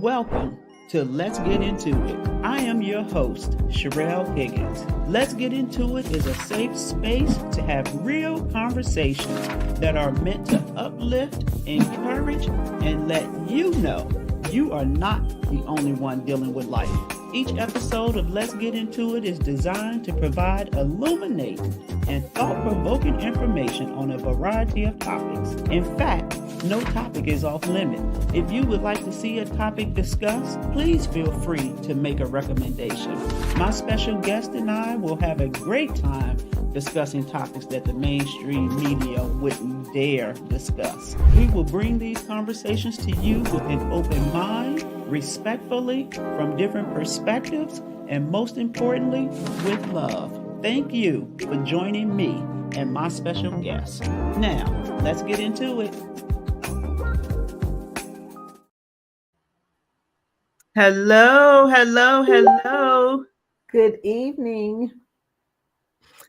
Welcome to Let's Get Into It. I am your host, Sherelle Higgins. Let's Get Into It is a safe space to have real conversations that are meant to uplift, encourage, and let you know you are not the only one dealing with life. Each episode of Let's Get Into It is designed to provide illuminating and thought-provoking information on a variety of topics. In fact, no topic is off limit. If you would like to see a topic discussed, please feel free to make a recommendation. My special guest and I will have a great time discussing topics that the mainstream media wouldn't dare discuss. We will bring these conversations to you with an open mind, respectfully, from different perspectives, and most importantly, with love. Thank you for joining me and my special guest. Now, let's get into it. Hello. Good evening.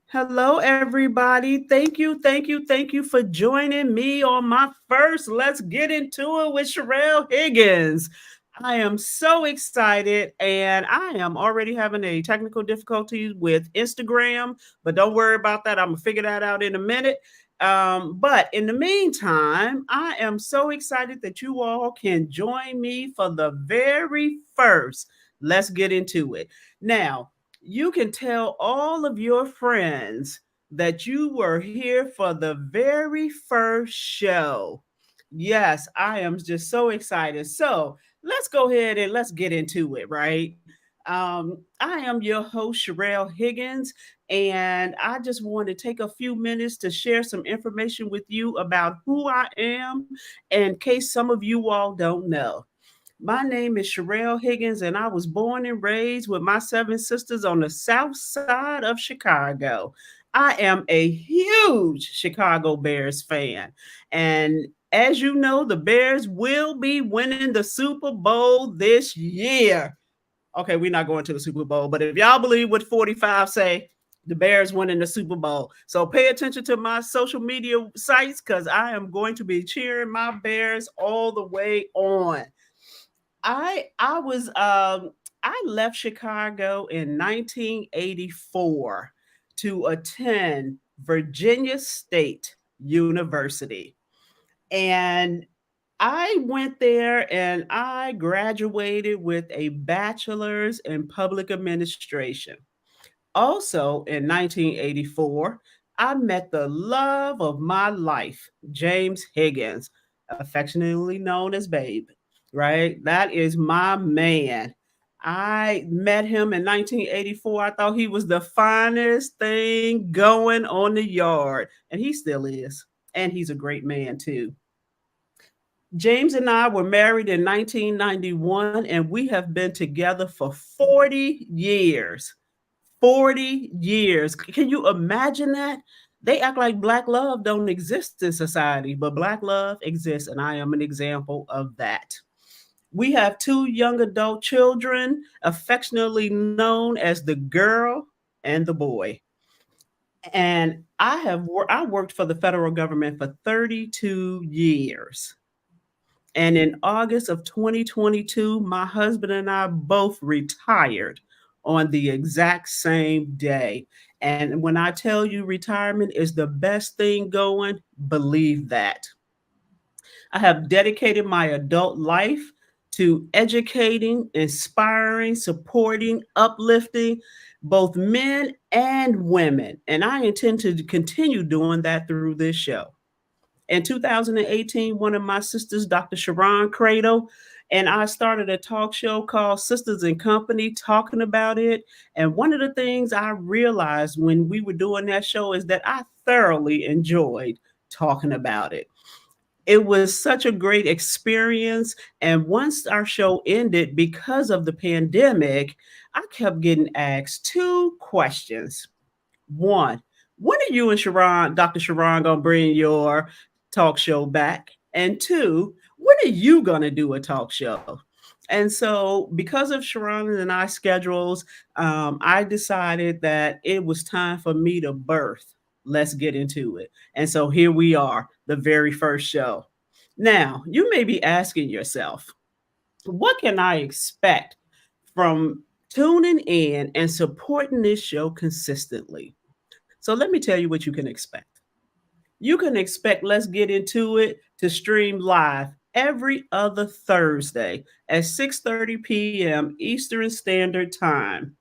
Hello, everybody. Thank you for joining me on my first Let's Get Into It with Sherelle Higgins. I am so excited, and I am already having a technical difficulty with Instagram, but don't worry about that. I'm going to figure that out in a minute. But in the meantime, I am so excited that you all can join me for the very first Let's Get Into It. Now, you can tell all of your friends that you were here for the very first show. Yes, I am just so excited. So let's go ahead and let's get into it, right? I am your host, Sherelle Higgins, and I just want to take a few minutes to share some information with you about who I am, in case some of you all don't know. My name is Sherelle Higgins, and I was born and raised with my 7 sisters on the south side of Chicago. I am a huge Chicago Bears fan. And as you know, the Bears will be winning the Super Bowl this year. Okay, we're not going to the Super Bowl, but if y'all believe what 45 say, the Bears winning the Super Bowl. So pay attention to my social media sites because I am going to be cheering my Bears all the way on. I left Chicago in 1984 to attend Virginia State University. And I went there and I graduated with a bachelor's in public administration. Also in 1984, I met the love of my life, James Higgins, affectionately known as Babe, right? That is my man. I met him in 1984. I thought he was the finest thing going on the yard, and he still is. And he's a great man, too. James and I were married in 1991, and we have been together for 40 years. 40 years. Can you imagine that? They act like black love don't exist in society, but black love exists, and I am an example of that. We have 2 young adult children, affectionately known as the girl and the boy. And I worked for the federal government for 32 years. And in August of 2022, my husband and I both retired on the exact same day. And when I tell you retirement is the best thing going, believe that. I have dedicated my adult life to educating, inspiring, supporting, uplifting both men and women. And I intend to continue doing that through this show. In 2018, one of my sisters, Dr. Sharon Cradle, and I started a talk show called Sisters in Company, talking about it. And one of the things I realized when we were doing that show is that I thoroughly enjoyed talking about it. It was such a great experience. And once our show ended, because of the pandemic, I kept getting asked 2 questions. One, when are you and Sharon, Dr. Sharon, gonna bring your talk show back? And 2, when are you gonna do a talk show? And so, because of Sharon and I schedules, I decided that it was time for me to birth. Let's get into it. And so here we are, the very first show. Now, you may be asking yourself, What can I expect from tuning in and supporting this show consistently? So let me tell you what you can expect. You can expect Let's Get Into It to stream live every other Thursday at 6:30 p.m. Eastern Standard Time.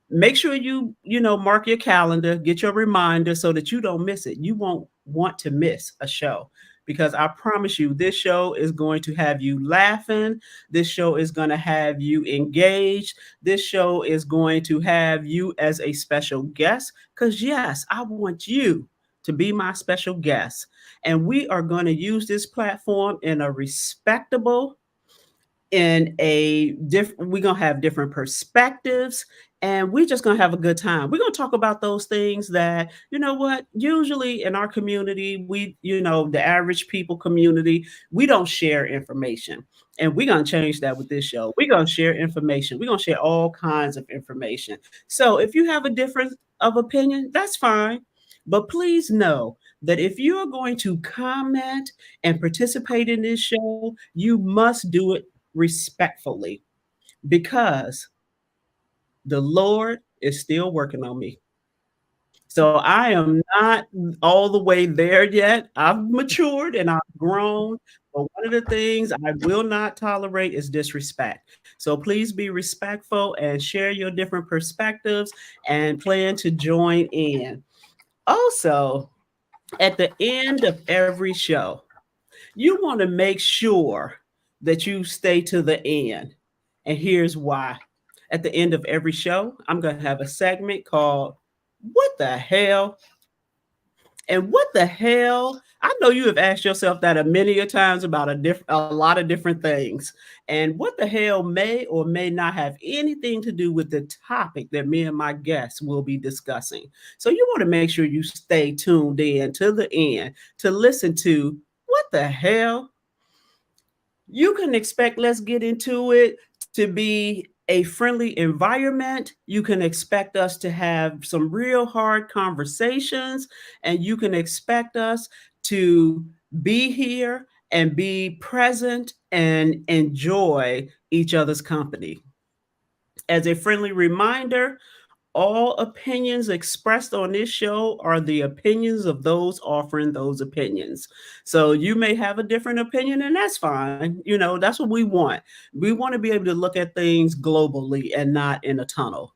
Make sure you mark your calendar, get your reminder so that you don't miss it. You won't want to miss a show because I promise you this show is going to have you laughing. This show is going to have you engaged. This show is going to have you as a special guest cuz yes, I want you to be my special guest. And we are going to use this platform in a respectable, in a different, we're gonna have different perspectives, and we're just gonna have a good time. We're gonna talk about those things that, you know what, usually in our community, the average people community, we don't share information. And we're gonna change that with this show. We're gonna share information. We're gonna share all kinds of information. So if you have a difference of opinion, that's fine. But please know that if you're going to comment and participate in this show, you must do it respectfully because the Lord is still working on me. So I am not all the way there yet. I've matured and I've grown. But one of the things I will not tolerate is disrespect. So please be respectful and share your different perspectives and plan to join in. Also, at the end of every show, you want to make sure that you stay to the end. And here's why. At the end of every show, I'm going to have a segment called What the Hell? And what the hell? I know you have asked yourself that a many a times about a lot of different things. And what the hell may or may not have anything to do with the topic that me and my guests will be discussing. So you want to make sure you stay tuned in to the end to listen to what the hell. You can expect Let's Get Into It to be a friendly environment. You can expect us to have some real hard conversations, and you can expect us to be here and be present and enjoy each other's company. As a friendly reminder, all opinions expressed on this show are the opinions of those offering those opinions. So you may have a different opinion, and that's fine. That's what we want. We want to be able to look at things globally and not in a tunnel.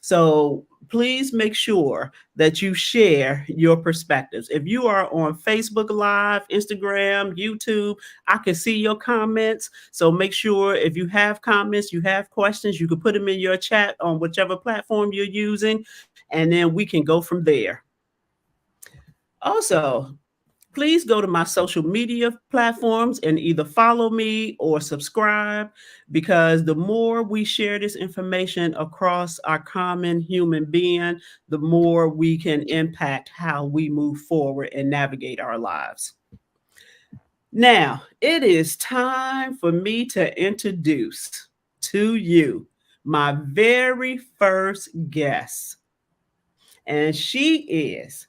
So please make sure that you share your perspectives. If you are on Facebook Live, Instagram, YouTube, I can see your comments. So make sure if you have comments, you have questions, you can put them in your chat on whichever platform you're using, and then we can go from there. Also, please go to my social media platforms and either follow me or subscribe because the more we share this information across our common human being, the more we can impact how we move forward and navigate our lives. Now, it is time for me to introduce to you my very first guest, and she is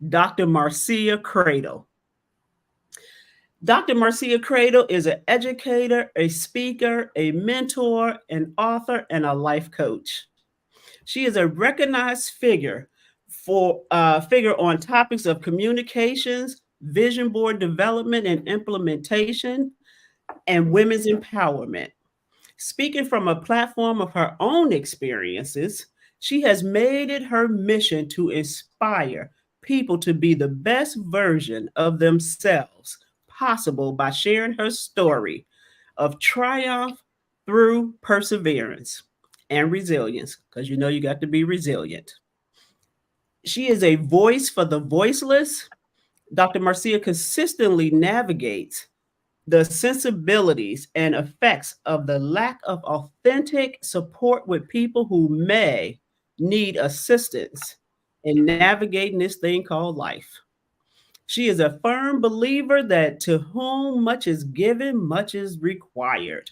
Dr. Marcia Cradle. Dr. Marcia Cradle is an educator, a speaker, a mentor, an author, and a life coach. She is a recognized figure on topics of communications, vision board development and implementation, and women's empowerment. Speaking from a platform of her own experiences, she has made it her mission to inspire people to be the best version of themselves possible by sharing her story of triumph through perseverance and resilience, because you got to be resilient. She is a voice for the voiceless. Dr. Marcia consistently navigates the sensibilities and effects of the lack of authentic support with people who may need assistance in navigating this thing called life. She is a firm believer that to whom much is given, much is required.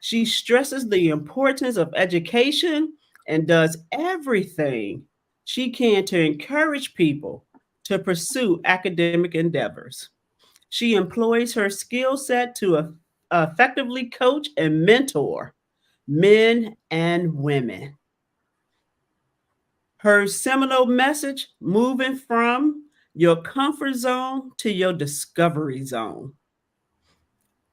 She stresses the importance of education and does everything she can to encourage people to pursue academic endeavors. She employs her skill set to effectively coach and mentor men and women. Her seminal message, moving from your comfort zone to your discovery zone,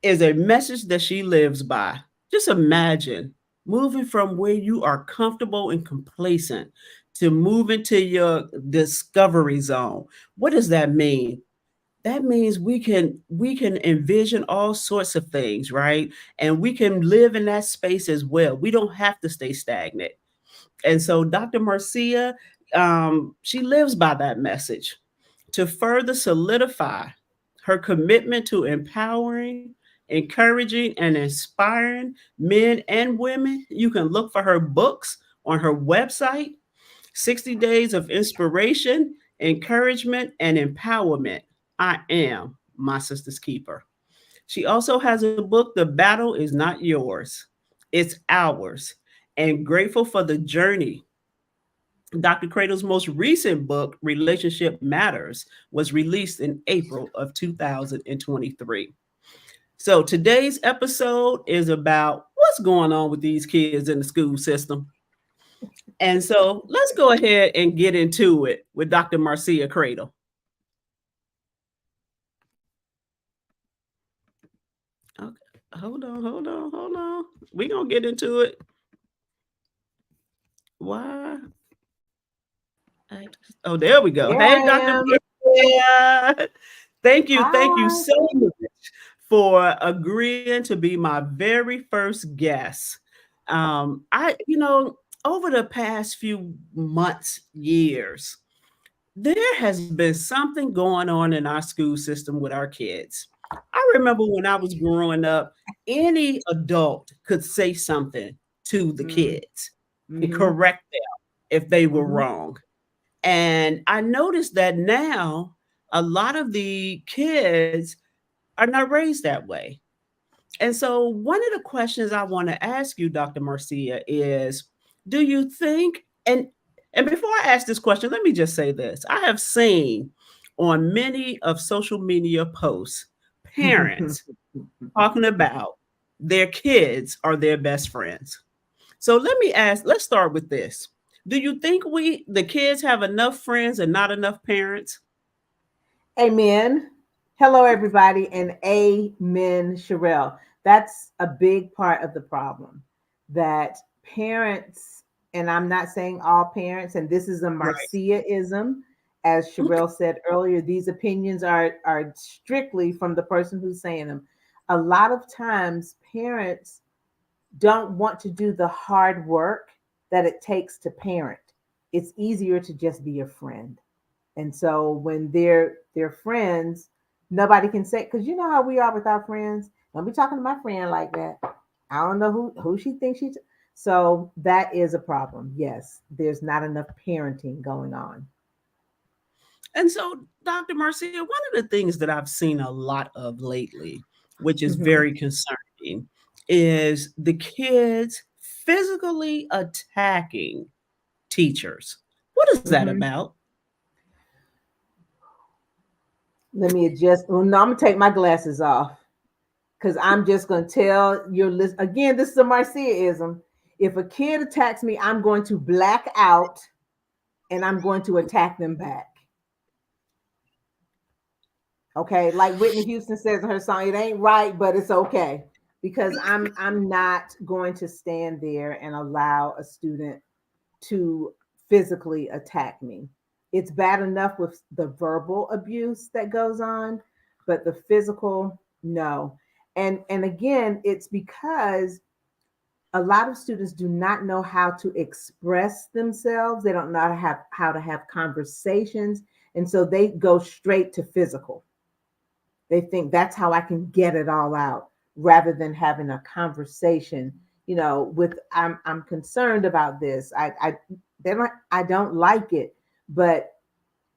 is a message that she lives by. Just imagine moving from where you are comfortable and complacent to moving to your discovery zone. What does that mean? That means we can envision all sorts of things, right? And we can live in that space as well. We don't have to stay stagnant. And so Dr. Marcia, she lives by that message to further solidify her commitment to empowering, encouraging, and inspiring men and women. You can look for her books on her website: 60 Days of Inspiration, Encouragement, and Empowerment. I am my sister's keeper. She also has a book, The Battle Is Not Yours, It's Ours, and Grateful for the Journey. Dr. Cradle's most recent book, Relationship Matters, was released in April of 2023. So today's episode is about what's going on with these kids in the school system. And so let's go ahead and get into it with Dr. Marcia Cradle. Okay, hold on. We're going to get into it. Why? Oh, there we go. Here Hey, I Dr. am. Marcia. Thank you Hi. so much for agreeing to be my very first guest. Over the past few months, years, there has been something going on in our school system with our kids. I remember when I was growing up, any adult could say something to the Mm, kids and mhm, correct them if they were mhm. wrong. And I noticed that now a lot of the kids are not raised that way. And so, one of the questions I want to ask you, Dr. Marcia, is do you think, and before I ask this question, let me just say this. I have seen on many of social media posts parents talking about their kids are their best friends. So let's start with this. Do you think the kids have enough friends and not enough parents? Amen. Hello, everybody, and amen, Sherelle. That's a big part of the problem that parents, and I'm not saying all parents, and this is a Right. Marciaism. As Okay. Sherelle said earlier, these opinions are strictly from the person who's saying them. A lot of times, parents don't want to do the hard work that it takes to parent. It's easier to just be a friend. And so when they're friends, nobody can say, because you know how we are with our friends. Don't be talking to my friend like that. I don't know who she thinks she's. So that is a problem. Yes, there's not enough parenting going on. And so, Dr. Marcia, one of the things that I've seen a lot of lately, which is Hmm. very concerning, is the kids physically attacking teachers. What is that Hmm. about? Let me adjust. Well, no, I'm gonna take my glasses off because I'm just gonna tell your list again. This is a Marciaism. If a kid attacks me, I'm going to black out and I'm going to attack them back. Okay, like Whitney Houston says in her song, it ain't right, but it's okay. Because I'm not going to stand there and allow a student to physically attack me. It's bad enough with the verbal abuse that goes on, but the physical, no. And again, it's because a lot of students do not know how to express themselves. They don't know how to have conversations, and so they go straight to physical. They think that's how I can get it all out rather than having a conversation, with I'm concerned about this. I don't like it, but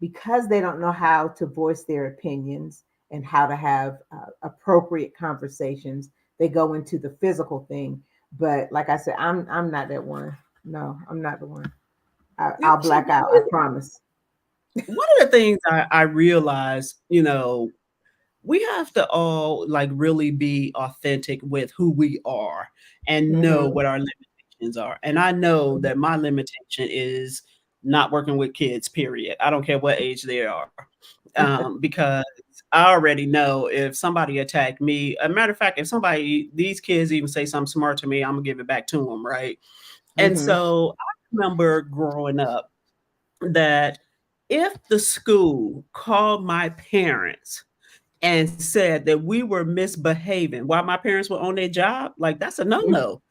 because they don't know how to voice their opinions and how to have appropriate conversations, they go into the physical thing. But like I said, I'm not that one. No, I'm not the one. Yeah, I'll so black out. I promise. one of the things I realized, we have to all like really be authentic with who we are and know Mm-hmm. what our limitations are. And I know that my limitation is not working with kids, period. I don't care what age they are. Because I already know if somebody attacked me, a matter of fact, if somebody, these kids even say something smart to me, I'm gonna give it back to them, right? And Mm-hmm. so I remember growing up that if the school called my parents and said that we were misbehaving while my parents were on their job, like that's a no-no.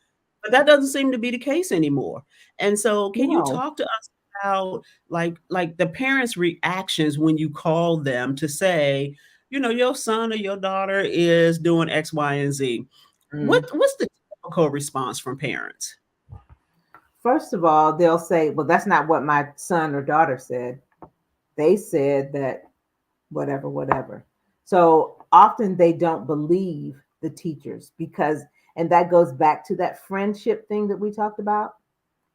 But that doesn't seem to be the case anymore. And so can you No. talk to us about like the parents' reactions when you call them to say, your son or your daughter is doing X, Y, and Z? What's the typical response from parents? First of all, they'll say, well, that's not what my son or daughter said. They said that whatever, whatever. So often they don't believe the teachers because, and that goes back to that friendship thing that we talked about.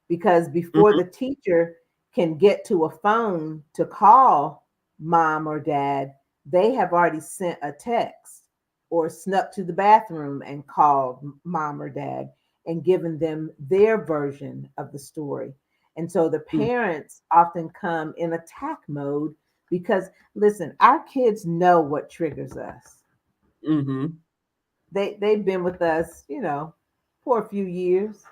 Because before Mhm. the teacher can get to a phone to call mom or dad, they have already sent a text or snuck to the bathroom and called mom or dad and given them their version of the story. And so the Mm, parents often come in attack mode because, listen, our kids know what triggers us. mhm. They've been with us, for a few years,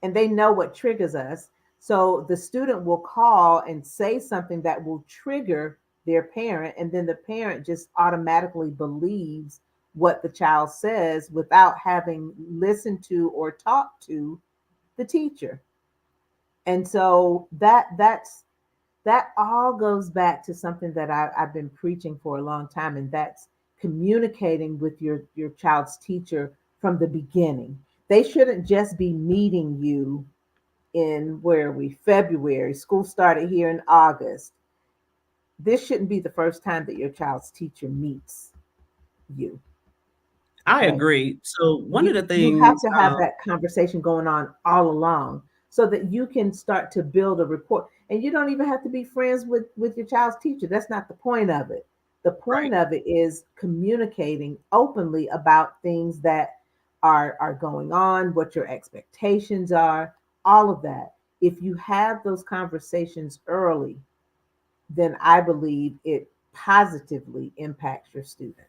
and they know what triggers us. So the student will call and say something that will trigger their parent, and then the parent just automatically believes what the child says without having listened to or talked to the teacher. And so that all goes back to something that I've been preaching for a long time, and that's communicating with your child's teacher from the beginning. They shouldn't just be meeting you in, where are we, February. School started here in August. This shouldn't be the first time that your child's teacher meets you. I Okay. agree. So one of the You have things, to have that conversation going on all along so that you can start to build a rapport. And you don't even have to be friends with your child's teacher. That's not the point of it. The right. point of it is communicating openly about things that are going on, what your expectations are, all of that. If you have those conversations early, then I believe it positively impacts your student.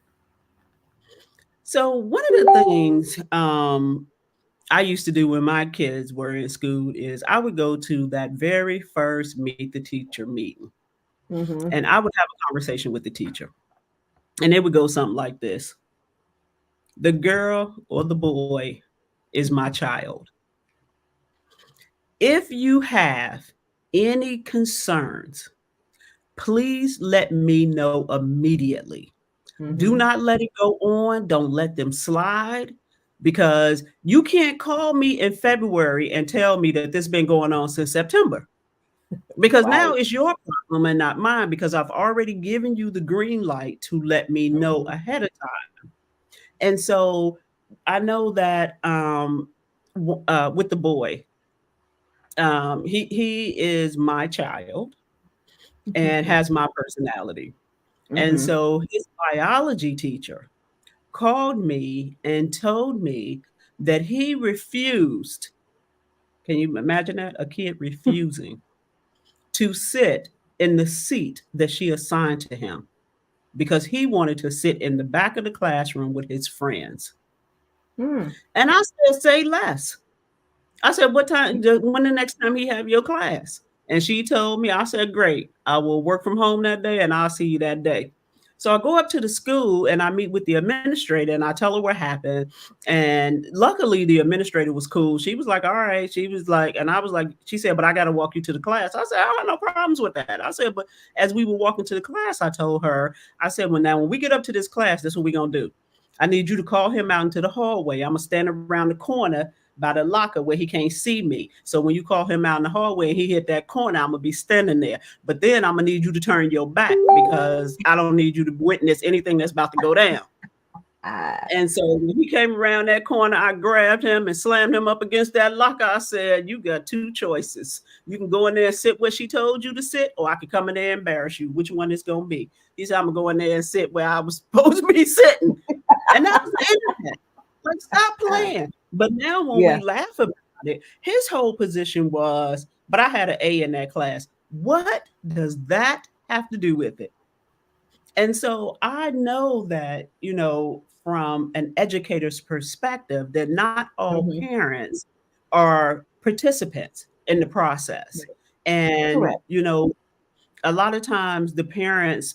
So one of the things I used to do when my kids were in school is I would go to that very first meet the teacher meeting, Mm-hmm. and I would have a conversation with the teacher. And it would go something like this: the girl or the boy is my child. If you have any concerns, please let me know immediately. Do Mm-hmm. not let it go on. Don't let them slide, because you can't call me in February and tell me that this been going on since September, because now Right. it's your problem and not mine, because I've already given you the green light to let me know Mm-hmm. ahead of time. And so I know that with the boy, he is my child and has my personality. And Mm-hmm. so his biology teacher called me and told me that he refused. Can you imagine that? A kid refusing to sit in the seat that she assigned to him because he wanted to sit in the back of the classroom with his friends. Mm. And I said, say less. I said, what time, when the next time he have your class? And she told me, I said, great. I will work from home that day and I'll see you that day. So I go up to the school and I meet with the administrator and I tell her what happened. And luckily the administrator was cool. She was like, all right. She was like, and I was like, she said, but I got to walk you to the class. I said, I have no problems with that. I said, but as we were walking to the class, I told her, I said, well, now when we get up to this class, this is what we're going to do. I need you to call him out into the hallway. I'm going to stand around the corner by the locker where he can't see me. So when you call him out in the hallway and he hit that corner, I'm gonna be standing there. But then I'm gonna need you to turn your back because I don't need you to witness anything that's about to go down. I And so when he came around that corner, I grabbed him and slammed him up against that locker. I said, "You got two choices. You can go in there and sit where she told you to sit, or I can come in there and embarrass you. Which one is going to be?" He said, "I'm going to go in there and sit where I was supposed to be sitting." And that was the end of it. Like, stop playing. But now when yeah. we laugh about it, his whole position was, "But I had an A in that class." What does that have to do with it? And so I know that, from an educator's perspective, that not all Hmm. parents are participants in the process. Right. And, Correct. a lot of times the parents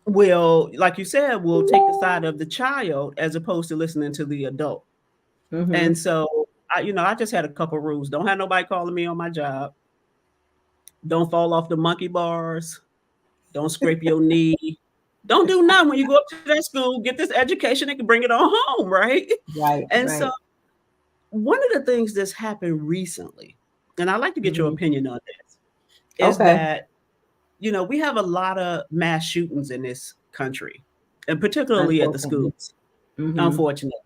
will, like you said, will take the side of the child as opposed to listening to the adult. And Hmm. so, I just had a couple rules. Don't have nobody calling me on my job. Don't fall off the monkey bars. Don't scrape your knee. Don't do nothing when you go up to that school. Get this education and can bring it on home, right? Right. And so, Right. one of the things that's happened recently, and I'd like to get your Hmm. opinion on this, is Okay. that, we have a lot of mass shootings in this country, and particularly at the Unfortunately. schools, Hmm. unfortunately.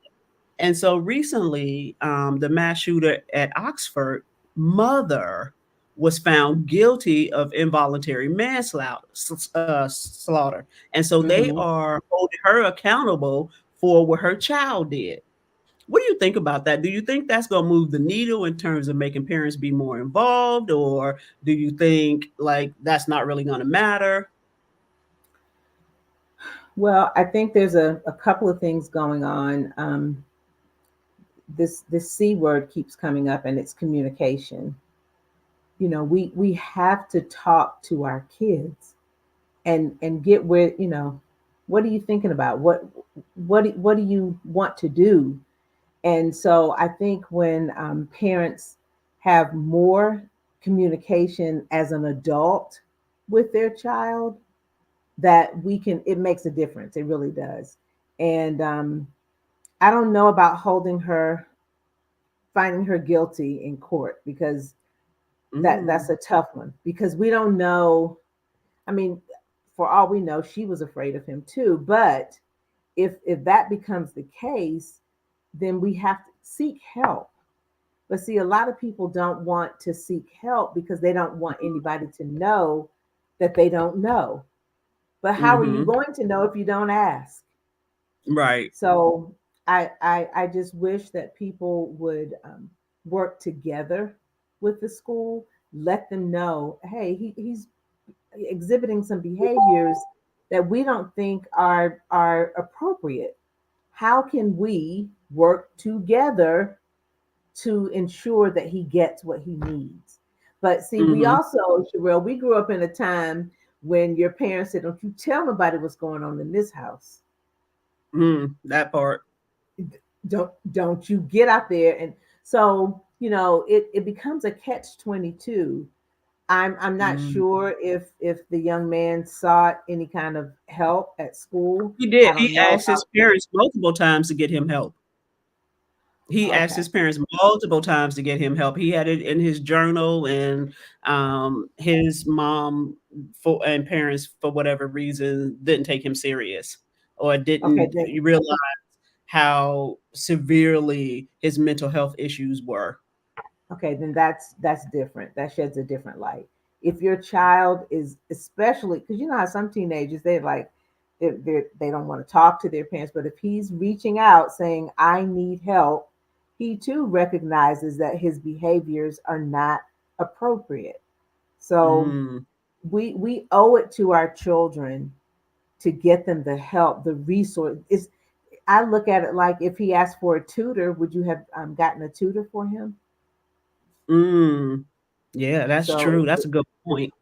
And so recently, the mass shooter at Oxford mother was found guilty of involuntary manslaughter, slaughter, and so they Hmm. are holding her accountable for what her child did. What do you think about that? Do you think that's going to move the needle in terms of making parents be more involved, or do you think like that's not really going to matter? Well, I think there's a couple of things going on. This C word keeps coming up, and it's communication. We have to talk to our kids and get where, what are you thinking about? What do you want to do? And so I think when parents have more communication as an adult with their child, that it makes a difference. It really does. And I don't know about finding her guilty in court, because that's Mm, a tough one, because we don't know. I mean, for all we know, she was afraid of him too. But if that becomes the case, then we have to seek help. But see, a lot of people don't want to seek help because they don't want anybody to know that they don't know. But how are you mm-hmm. going to know if you don't ask? Right. So I just wish that people would work together with the school, let them know, hey, he's exhibiting some behaviors that we don't think are appropriate. How can we work together to ensure that he gets what he needs? But see, we Mm-hmm. also, Sherelle, we grew up in a time when your parents said, "Don't you tell nobody what's going on in this house. That part. Don't you get out there." And so, it becomes a catch 22. I'm not Mm. sure if the young man sought any kind of help at school. He did. I don't He know asked his about. parents multiple times to get him help. He asked Okay. his parents multiple times to get him help. He had it in his journal, and his mom and parents, for whatever reason, didn't take him serious or Okay, didn't then realize how severely his mental health issues were. okay, then that's different. That sheds a different light. If your child is, especially because you know how some teenagers, they don't want to talk to their parents, but if he's reaching out saying I need help, he too recognizes that his behaviors are not appropriate. So Mm. we owe it to our children to get them the help, the resource. Is I look at it like, if he asked for a tutor, would you have gotten a tutor for him? Mm. Yeah, that's So true. That's a good point.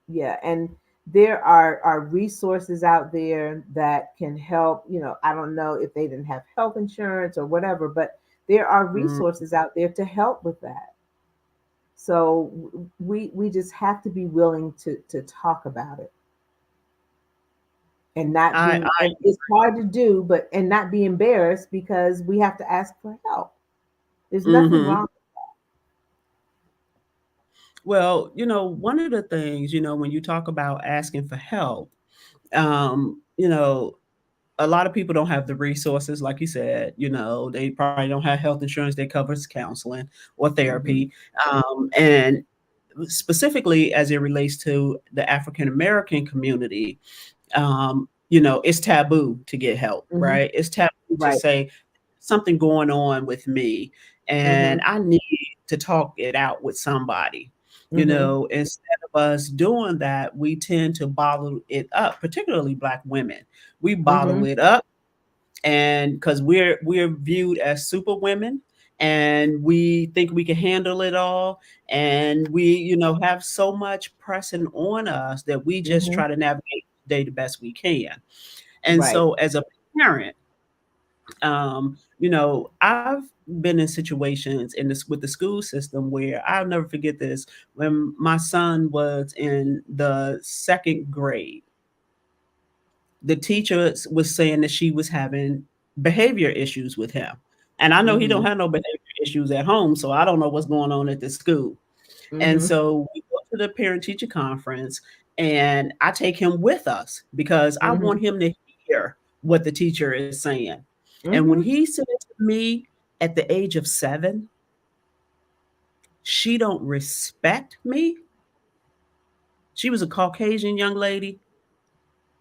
yeah, and there are resources out there that can help. I don't know if they didn't have health insurance or whatever, but there are Mm. resources out there to help with that. So we just have to be willing to talk about it, and not be, I and it's hard to do, but and not be embarrassed because we have to ask for help. There's nothing mhm. wrong. Well, one of the things, when you talk about asking for help, um, you know, a lot of people don't have the resources, like you said. They probably don't have health insurance that covers counseling or Mm-hmm. therapy. And specifically as it relates to the African American community, it's taboo to get help, Mm-hmm. right? It's taboo to Right. say something going on with me Mm-hmm. and I need to talk it out with somebody. Mm-hmm. Instead of us doing that, we tend to bottle it up, particularly Black women. We Mm-hmm. bottle it up, and because we're viewed as super women, and we think we can handle it all, and we have so much pressing on us that we just Mm-hmm. try to navigate the day the best we can. And Right. so as a parent, I've been in situations in this with the school system where I'll never forget this. When my son was in the second grade, the teacher was saying that she was having behavior issues with him. And I know he Mm-hmm. don't have no behavior issues at home, so I don't know what's going on at the school. And Mm-hmm. so we go to the parent teacher conference, and I take him with us because I Mm-hmm. want him to hear what the teacher is saying. And when Mm-hmm. he said to me at the age of 7, "She don't respect me." She was a Caucasian young lady,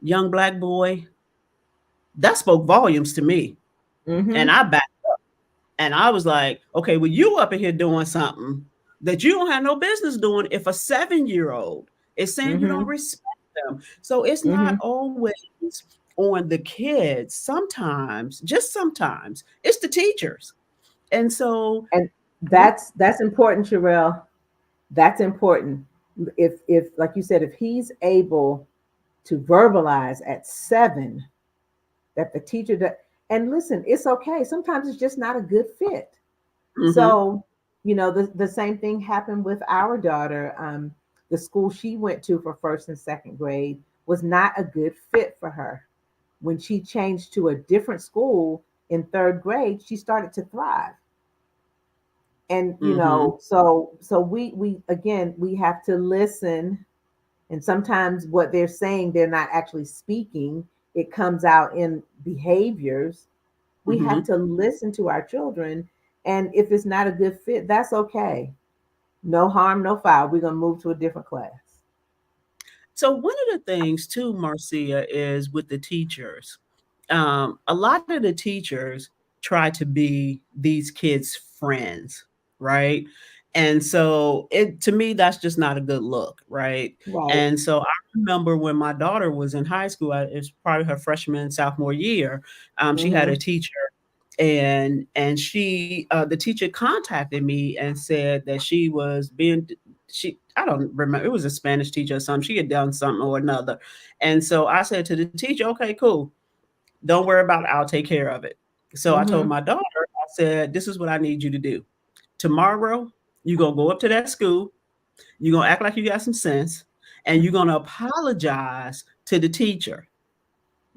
young Black boy. That spoke volumes to me. And Mm-hmm. I backed up. And I was like, okay, well, you up in here doing something that you don't have no business doing if a 7-year-old is saying you don't Mm-hmm. respect them. So it's not Mm-hmm. always on the kids. Sometimes, just sometimes, it's the teachers. And so, And w- that's important, Sherelle. That's important. If like you said, if he's able to verbalize at 7 that the teacher does, and listen, it's okay. Sometimes it's just not a good fit. mhm, So, the same thing happened with our daughter. The school she went to for first and second grade was not a good fit for her. When she changed to a different school in third grade, she started to thrive. And mhm. so we again we have to listen, and sometimes what they're saying they're not actually speaking. It comes out in behaviors. We have Mhm. to listen to our children, and if it's not a good fit, that's okay. No harm, no foul. We're gonna move to a different class. So one of the things too, Marcia, is with the teachers. A lot of the teachers try to be these kids' friends, right? And so it to me that's just not a good look, right? Right. And so I remember when my daughter was in high school, it's probably her freshman sophomore year. She had a Mm-hmm. teacher, and she the teacher contacted me and said that she was being she I don't remember, it was a Spanish teacher or something. She had done something or another. And so I said to the teacher, okay, cool. Don't worry about it. I'll take care of it. So I told Mm-hmm. my daughter, I said, this is what I need you to do. Tomorrow, you're going to go up to that school. You're going to act like you got some sense, and you're going to apologize to the teacher,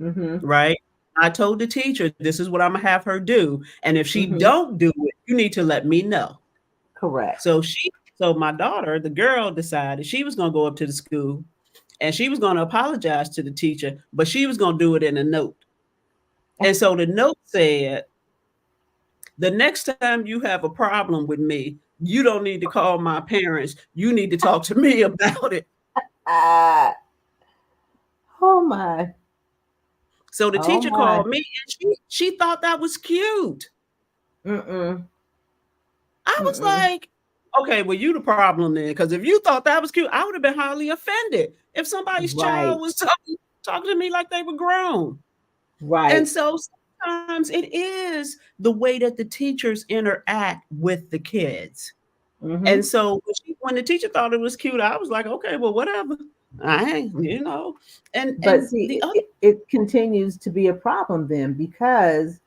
Mm-hmm. right? I told the teacher, this is what I'm going to have her do. And if she Mm-hmm. don't do it, you need to let me know. Correct. So so my daughter, the girl, decided she was going to go up to the school and she was going to apologize to the teacher, but she was going to do it in a note. And so the note said, the next time you have a problem with me, you don't need to call my parents. You need to talk to me about it. Ah, oh my. So the Oh teacher my. called me and she thought that was cute. Mm-mm. I was Mm-mm. like, okay, well, you the problem then. Because if you thought that was cute, I would have been highly offended if somebody's child Right. was talking to me like they were grown. And Right. so sometimes it is the way that the teachers interact with the kids. And Mm-hmm. so when the teacher thought it was cute, I was like, okay, well, whatever. I ain't, But and see, the other it continues to be a problem then, because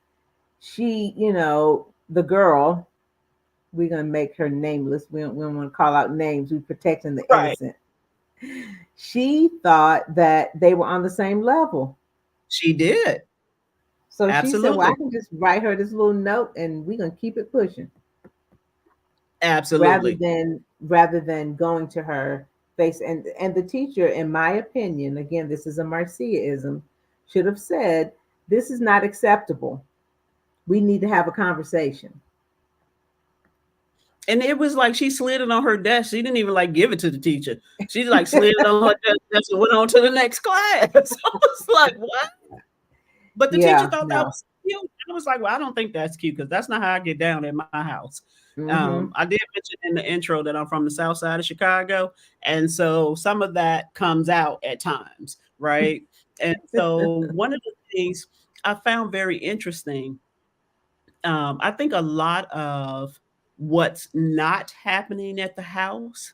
she, the girl, we're gonna make her nameless. We don't want to call out names. We're protecting the right, innocent. She thought that they were on the same level. she did. So she said, well, I Absolutely. can just write her this little note and we're gonna keep it pushing, rather Absolutely. than rather than going to her face. And the teacher, in my opinion, again, this is a Marciaism, should have said, This is not acceptable. We need to have a conversation. And it was like she slid it on her desk. She didn't even like give it to the teacher. She like slid it on her desk and went on to the next class. I was like, what? But the teacher Yeah, thought that no. was cute. I was like, well, I don't think that's cute because that's not how I get down at my house. Mm-hmm. I did mention in the intro that I'm from the south side of Chicago. And so some of that comes out at times, right? And so one of the things I found very interesting, I think a lot of what's not happening at the house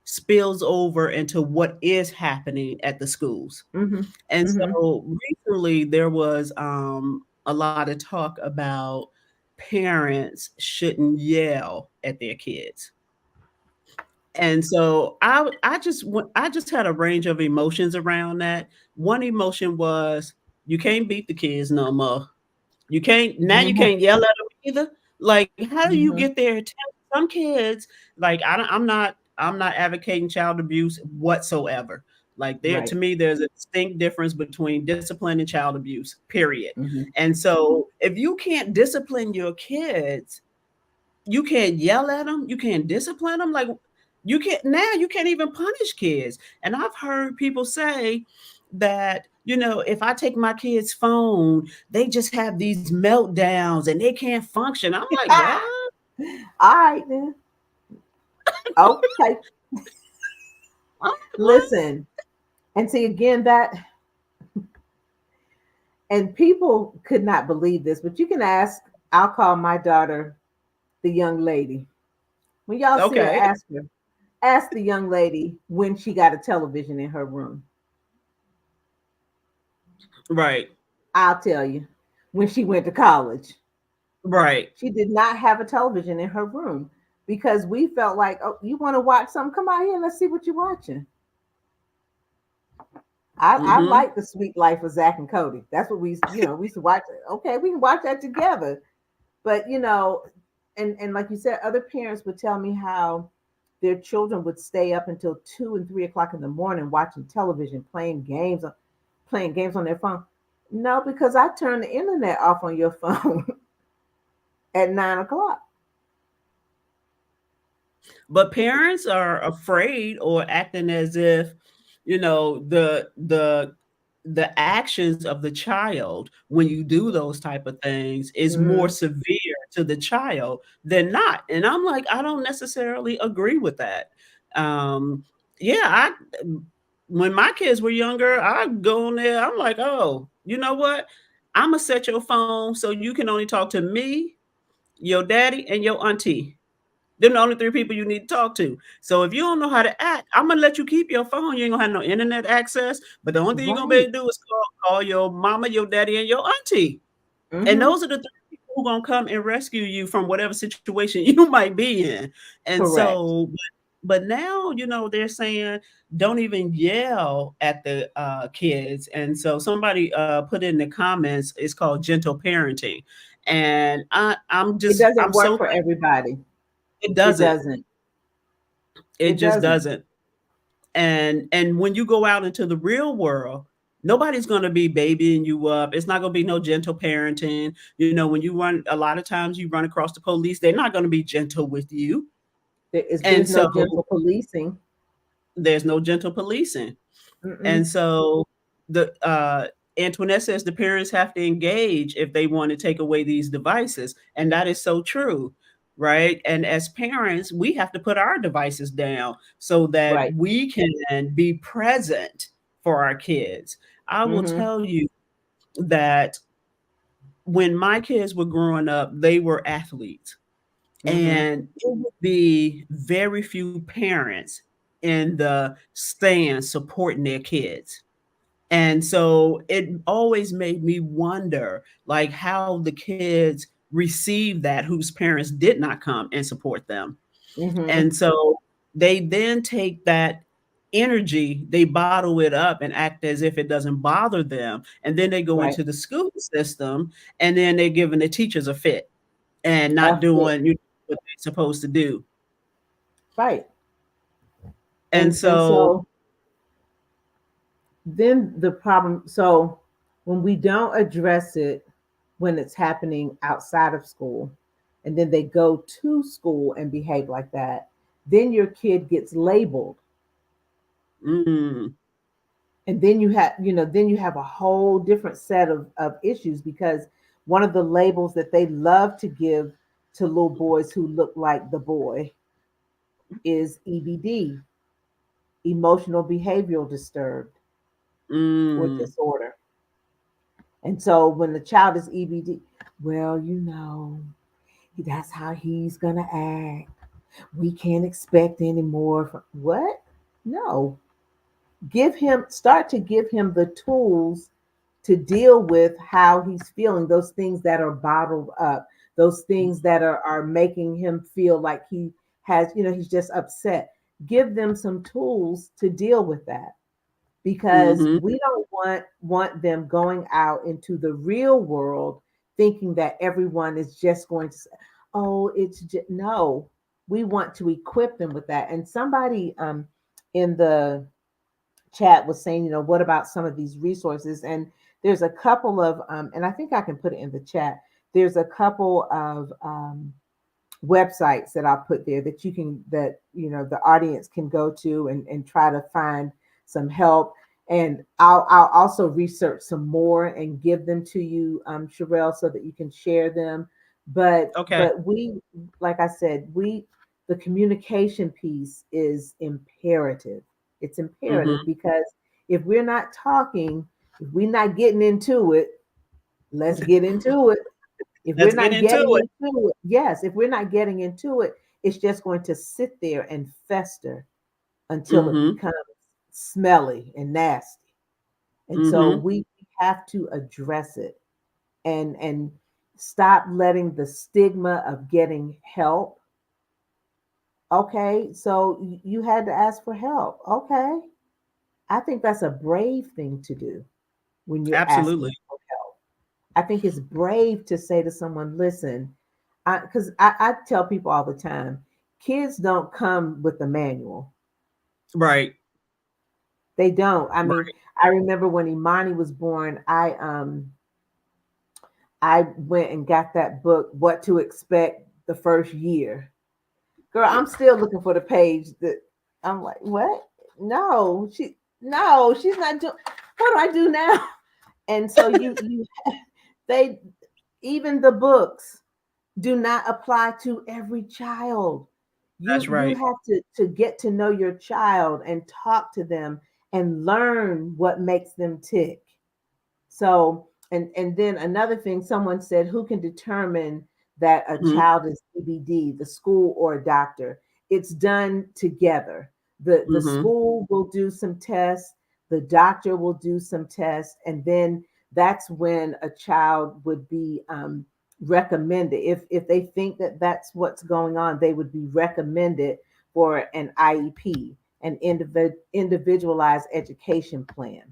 spills over into what is happening at the schools. Mm-hmm. And Mm-hmm. so recently there was a lot of talk about parents shouldn't yell at their kids. And so I just had a range of emotions around that. One emotion was you can't beat the kids no more. You Mm-hmm. can't yell at them either. Like, how do you Mm-hmm. get there? Some kids, like I'm not advocating child abuse whatsoever. Like there Right. to me, there's a distinct difference between discipline and child abuse, period. Mm-hmm. And so if you can't discipline your kids, you can't yell at them, you can't discipline them. Like you can't even punish kids. And I've heard people say that, if I take my kid's phone, they just have these meltdowns and they can't function. I'm like, what? All right then. Okay. I'm like, Listen. And see again that, and people could not believe this, but you can ask, I'll call my daughter the young lady. When y'all see her, okay, ask the young lady when she got a television in her room. right, I'll tell you. When she went to college, right. she did not have a television in her room because we felt like, oh, you want to watch something? Come out here, let's see what you're watching. I Mm-hmm. like the Sweet Life of Zach and Cody. That's what we used to watch. Okay, we can watch that together. But and like you said, other parents would tell me how their children would stay up until 2 and 3 o'clock in the morning watching television, playing games on their phone. No, because I turned the internet off on your phone at 9 o'clock. But parents are afraid or acting as if, the actions of the child when you do those type of things is more Mm-hmm. severe to the child than not. And I'm like, I don't necessarily agree with that. Um, yeah, when my kids were younger, I'd go on there. I'm like, oh, you know what? I'm gonna set your phone so you can only talk to me, your daddy, and your auntie. Them the only three people you need to talk to. So if you don't know how to act, I'm gonna let you keep your phone. You ain't gonna have no internet access. But the only thing you're gonna be Right. able to do is call your mama, your daddy, and your auntie. And Mm-hmm. those are the three people who gonna come and rescue you from whatever situation you might be in. And Correct. so, but now they're saying don't even yell at the kids. And so somebody put in the comments, it's called gentle parenting. And It doesn't I'm work so for everybody. it It doesn't. doesn't. It It just doesn't. doesn't. And when you go out into the real world, nobody's going to be babying you up. It's not going to be no gentle parenting. When you run, a lot of times you run across the police, they're not going to be gentle with you. And There's no so gentle policing. there's no gentle policing. Mm-mm. And so the Antoinette says the parents have to engage if they want to take away these devices, and that is so true, right? And as parents, we have to put our devices down so that Right. we can be present for our kids. I will Mm-hmm. tell you that when my kids were growing up, they were athletes, Mm-hmm. and it would be very few parents in the stands supporting their kids. And so it always made me wonder, like, how the kids receive that whose parents did not come and support them. Mm-hmm. And so they then take that energy, they bottle it up and act as if it doesn't bother them. And then they go Right. into the school system and then they're giving the teachers a fit and not A fit. doing what they're supposed to do. Right. And And so, so then the problem. So When we don't address it when it's happening outside of school, and then they go to school and behave like that, then your kid gets labeled. Mm, And then you have a whole different set of issues, because one of the labels that they love to give to little boys who look like the boy is EBD, emotional behavioral disturbed or mm, disorder. And so when the child is EBD, well, that's how he's gonna act. We can't expect any more from what? No. Start to give him the tools to deal with how he's feeling, those things that are bottled up, those things that are making him feel like he's just upset. Give them some tools to deal with that, because mm-hmm. we don't want them going out into the real world thinking that everyone is just going to say, oh, it's just no. We want to equip them with that. And somebody in the chat was saying, what about some of these resources? And there's a couple of, and I think I can put it in the chat. There's a couple of websites that I'll put there that the audience can go to and try to find some help. And I'll also research some more and give them to you, Sherelle, so that you can share them. But Okay. but we, like I said, the communication piece is imperative. It's imperative Mm-hmm. because if we're not talking, if we're not getting into it, let's get into it. If we're Let's get not into getting it. into it, yes, if we're not getting into it, it's just going to sit there and fester until it Mm-hmm. becomes smelly and nasty. And so Mm-hmm. we have to address it and stop letting the stigma of getting help. Okay, so you had to ask for help. Okay. I think that's a brave thing to do when you're asking Absolutely. for help. I think it's brave to say to someone, listen, because I tell people all the time, kids don't come with a manual. Right. They don't. I mean, Right. I remember when Imani was born, I went and got that book, What to Expect the First Year. Girl, I'm still looking for the page that I'm like, what? No, she's not doing. What do I do now? And so they even the books do not apply to every child. You That's you right. have to get to know your child and talk to them and learn what makes them tick. So, and then another thing, someone said, who can determine that a Mm-hmm. child is EBD, the school or a doctor? It's done together. The Mm-hmm. school will do some tests, the doctor will do some tests, and then that's when a child would be recommended. If they think that that's what's going on, they would be recommended for an IEP, an individualized education plan,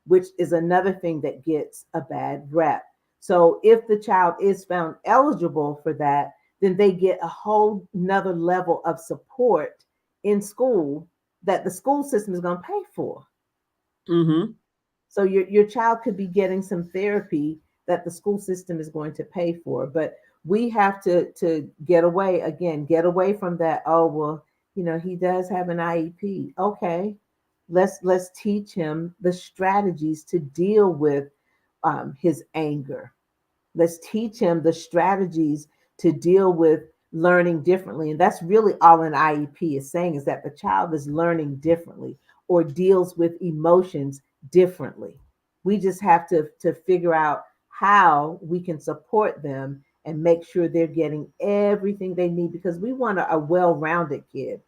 which is another thing that gets a bad rep. So if the child is found eligible for that, then they get a whole nother level of support in school that the school system is going to pay for. Mm-hmm. So your child could be getting some therapy that the school system is going to pay for. But we have to get away from that. Oh well, he does have an IEP. Okay, let's teach him the strategies to deal with his anger. Let's teach him the strategies to deal with learning differently. And that's really all an IEP is saying, is that the child is learning differently or deals with emotions differently. We just have to figure out how we can support them and make sure they're getting everything they need, because we want a well-rounded kid.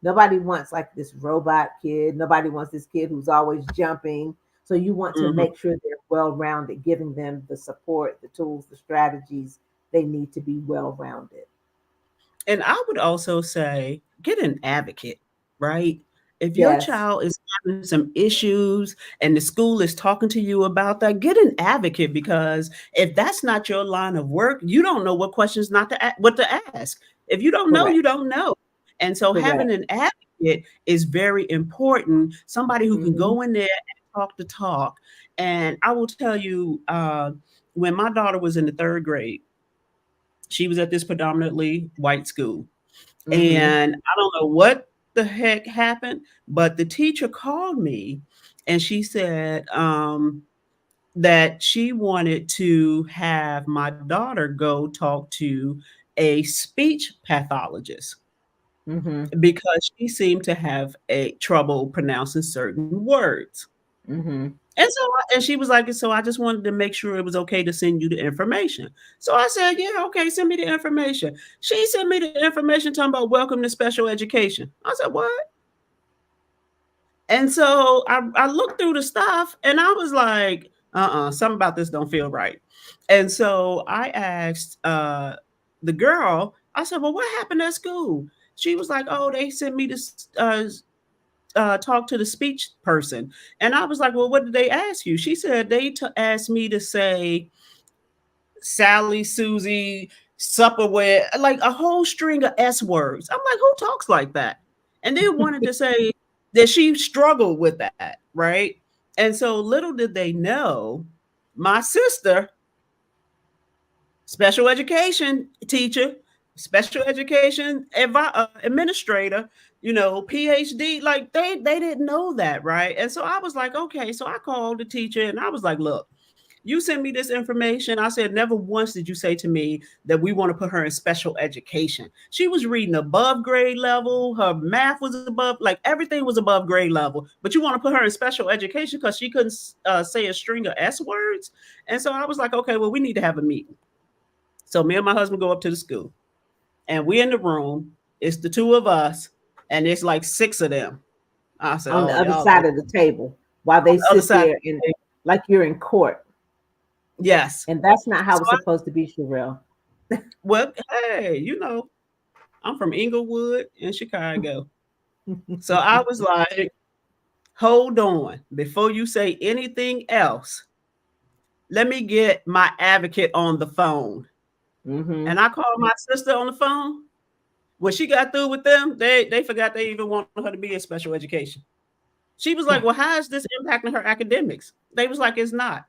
Nobody wants like this robot kid. Nobody wants this kid who's always jumping. So you want to Mm-hmm. make sure they're well rounded, giving them the support, the tools, the strategies they need to be well rounded. And I would also say get an advocate, right? If your Yes, child is having some issues and the school is talking to you about that, get an advocate, because if that's not your line of work, you don't know what questions not to what to ask. If you don't know, correct, you don't know. And so having correct. an advocate is very important. Somebody who can Hmm. go in there talk to talk. And I will tell you, when my daughter was in the third grade, she was at this predominantly white school. Mm-hmm. And I don't know what the heck happened, but the teacher called me and she said that she wanted to have my daughter go talk to a speech pathologist Mm-hmm. because she seemed to have a trouble pronouncing certain words. Mm-hmm. And she was like, so I just wanted to make sure it was okay to send you the information. So I said, yeah, okay, send me the information. She sent me the information talking about welcome to special education. I said, what? And so I looked through the stuff and I was like, something about this don't feel right. And so I asked the girl, I said, well, what happened at school? She was like, oh, they sent me to talk to the speech person. And I was like, well, what did they ask you? She said they asked me to say Sally, Susie, Supperware, like a whole string of S words. I'm like, who talks like that? And they wanted to say that she struggled with that, right? And so little did they know, my sister, special education teacher, special education administrator, PhD, like they didn't know that, right? And so I was like, okay. So I called the teacher and I was like, look, you sent me this information. I said, never once did you say to me that we want to put her in special education. She was reading above grade level. Her math was above, like everything was above grade level. But you want to put her in special education because she couldn't say a string of S words. And so I was like, okay, well, we need to have a meeting. So me and my husband go up to the school and we in the room. It's the two of us and it's like six of them. I said, On the oh, other y'all side of the table while on they the other sit side of there and the table. like you're in court. Yes. And that's not how So it's I, supposed to be, Sherelle. well, hey, I'm from Inglewood in Chicago. So I was like, hold on. Before you say anything else, let me get my advocate on the phone. Mm-hmm. And I called my sister on the phone. When she got through with them, they forgot they even wanted her to be in special education. She was like, well, how is this impacting her academics? They was like, it's not.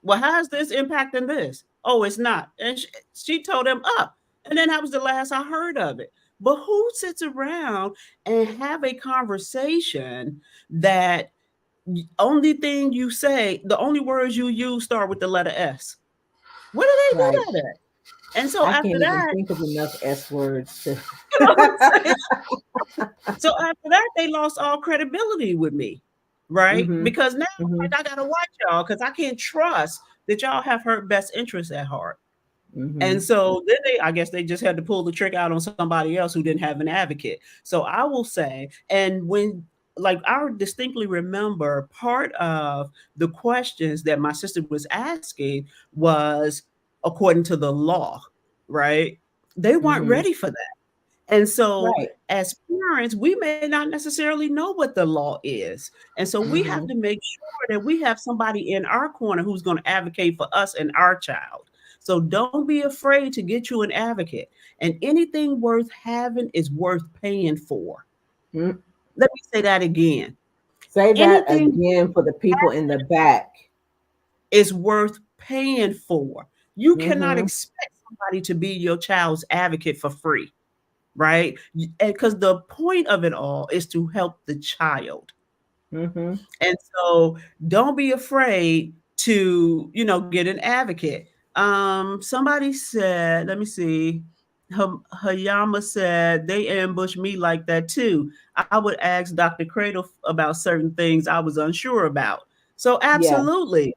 Well, how is this impacting this? Oh, it's not. And she told them up. And then that was the last I heard of it. But who sits around and have a conversation that only thing you say, the only words you use start with the letter S? Where do they do Right. that at? And so I can't after even that, think of enough S words to you know what I'm saying? So after that, they lost all credibility with me, right? mm-hmm. Because now Mm-hmm. like I gotta watch y'all because I can't trust that y'all have her best interests at heart. Mm-hmm. And so then I guess they just had to pull the trick out on somebody else who didn't have an advocate. So I will say, and when like I distinctly remember part of the questions that my sister was asking was according to the law, right? They weren't Mm-hmm. ready for that. And so, Right. as parents, we may not necessarily know what the law is. And so, we have Mm-hmm. to make sure that we have somebody in our corner who's going to advocate for us and our child. So, don't be afraid to get you an advocate. And anything worth having is worth paying for. Mm. Let me say that again. Say that Anything again for the people in the back. is worth paying for. You cannot Mm-hmm. expect somebody to be your child's advocate for free, right? Because the point of it all is to help the child. Mm-hmm. And so don't be afraid to, get an advocate. Somebody said, let me see. Hayama said they ambushed me like that too. I would ask Dr. Cradle about certain things I was unsure about. So Yeah. absolutely.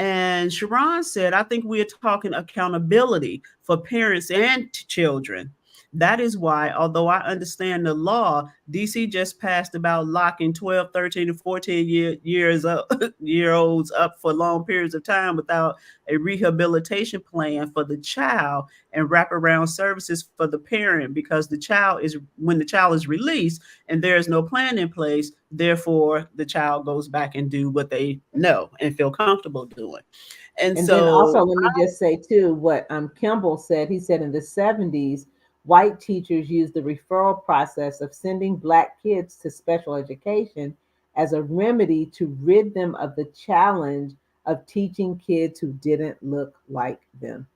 And Sharon said, I think we're talking accountability for parents and children. That is why, although I understand the law, DC just passed about locking 12, 13, and 14 years up, year olds up for long periods of time without a rehabilitation plan for the child and wraparound services for the parent because when the child is released and there is no plan in place, therefore the child goes back and do what they know and feel comfortable doing. And And then also, so, let me just say too, what Kimball said. He said in the 70s, white teachers used the referral process of sending black kids to special education as a remedy to rid them of the challenge of teaching kids who didn't look like them.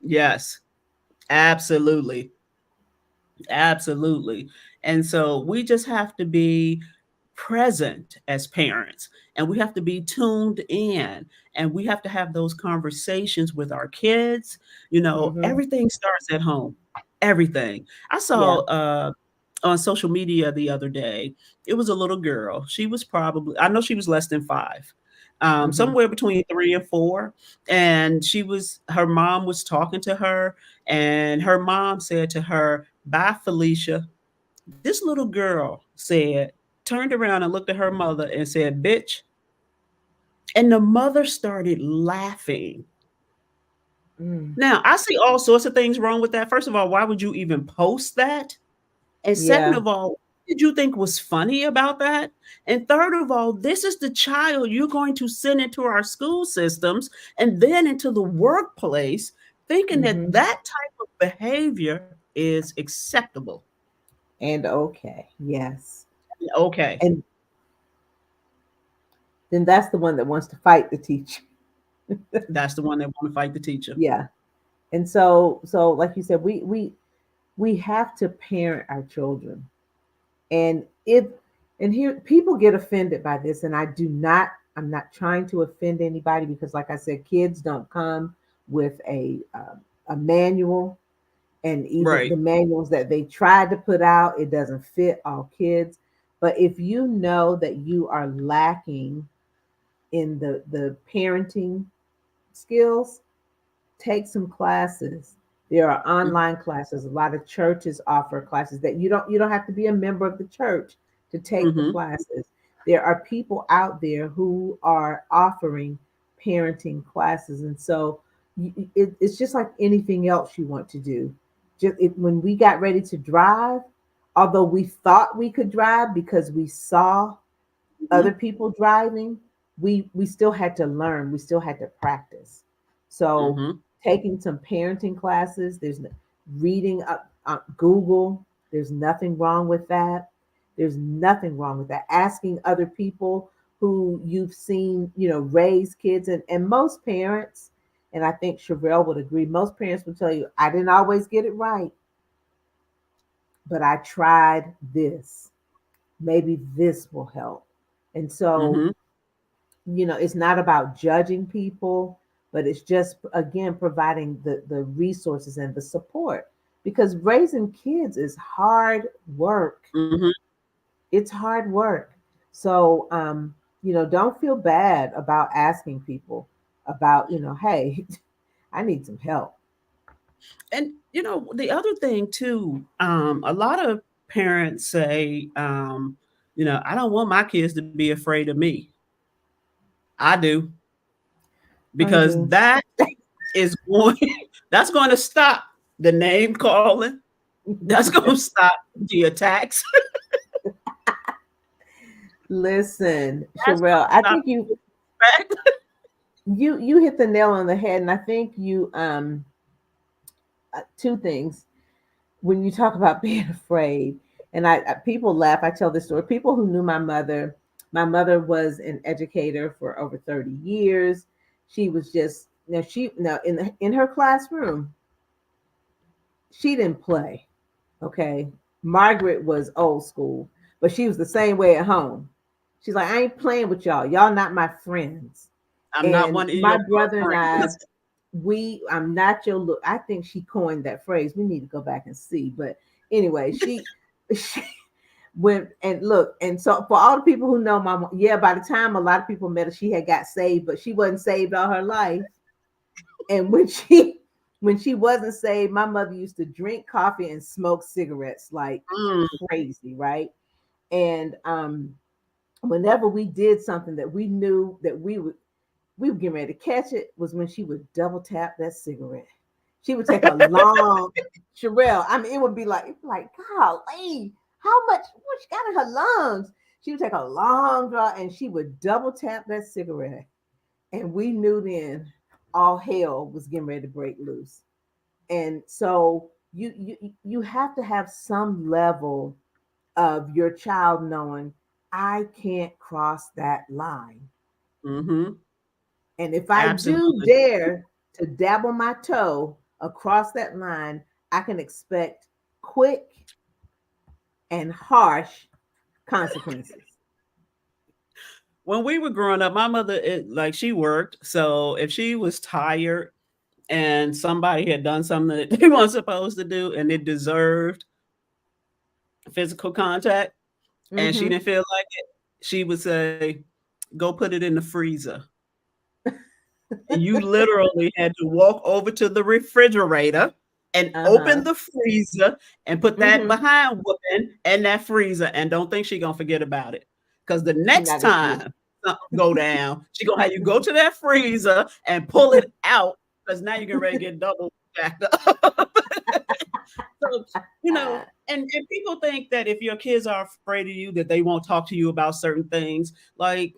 Yes, absolutely. Absolutely. And so we just have to be present as parents, and we have to be tuned in, and we have to have those conversations with our kids. Hmm. Everything starts at home. Everything. I saw Yeah. on social media the other day, it was a little girl. She was probably, I know she was less than 5. Hmm. Somewhere between 3 and 4. And her mom was talking to her, and her mom said to her, "Bye, Felicia." This little girl turned around and looked at her mother and said, "Bitch." And the mother started laughing. Mm. Now, I see all sorts of things wrong with that. First of all, why would you even post that? And second Yeah. of all, what did you think was funny about that? And third of all, this is the child you're going to send into our school systems and then into the workplace, thinking that Hmm. that type of behavior is acceptable. And okay. Yes. Okay, And then that's the one that wants to fight the teacher. that's the one that want to fight the teacher. Yeah. And so like you said, we have to parent our children. And if and here people get offended by this, and I'm not trying to offend anybody, because like I said, kids don't come with a manual, and even the Right. manuals that they tried to put out, it doesn't fit all kids. But if you know that you are lacking in the parenting skills, take some classes. There are online classes. A lot of churches offer classes that you don't have to be a member of the church to take the Mm-hmm. classes. There are people out there who are offering parenting classes, and so it's just like anything else you want to do. When we got ready to drive, although we thought we could drive because we saw other Mm-hmm. people driving, we still had to learn. We still had to practice. So Mm-hmm. taking some parenting classes, reading up on Google. There's nothing wrong with that. There's nothing wrong with that. Asking other people who you've seen, raise kids, and most parents, and I think Sherelle would agree, most parents will tell you, I didn't always get it right, but I tried this. Maybe this will help. And so Mm-hmm. it's not about judging people, but it's just, again, providing the resources and the support, because raising kids is hard work. Mm-hmm. It's hard work. So don't feel bad about asking people about, hey, I need some help. And the other thing too, a lot of parents say, I don't want my kids to be afraid of me. I do, I because do. that is going that's going to stop the name calling. That's going to stop the attacks. Listen, That's going Sherelle, to I stop think you the disrespect. you hit the nail on the head, and I think you two things when you talk about being afraid. And people laugh. I tell this story. People who knew my mother. My mother was an educator for over 30 years. She was just now she now in her classroom. She didn't play. Okay, Margaret was old school, but she was the same way at home. She's like, I ain't playing with y'all. Y'all not my friends. I'm not And one of my your brother and I, friends. I'm not your look. I think she coined that phrase. We need to go back and see. But anyway, she went and look. And so for all the people who know my mom, yeah, by the time a lot of people met her, she had got saved, but she wasn't saved all her life. And when she wasn't saved, my mother used to drink coffee and smoke cigarettes like Mm, crazy, right? And whenever we did something that we knew that we were getting ready to catch it, was when she would double tap that cigarette. She would take a long Sherelle. I mean, it would be like, golly, how much what she got in her lungs? She would take a long draw and she would double tap that cigarette. And we knew then all hell was getting ready to break loose. And so you have to have some level of your child knowing, I can't cross that line. Mm-hmm. And if I do Absolutely. dare to dabble my toe across that line, I can expect quick and harsh consequences. When we were growing up, my mother, like she worked. So if she was tired and somebody had done something that they weren't supposed to do and it deserved physical contact and she Mm-hmm. didn't feel like it, she would say, go put it in the freezer. And you literally had to walk over to the refrigerator and open Uh-huh. the freezer and put that Mm-hmm. behind whooping in that freezer. And don't think she gonna forget about it. Because the She's next not gonna forget. time something go down, she gonna have you go to that freezer and pull it out because now you're getting ready to get double jacked up. So, and people think that if your kids are afraid of you, that they won't talk to you about certain things. Like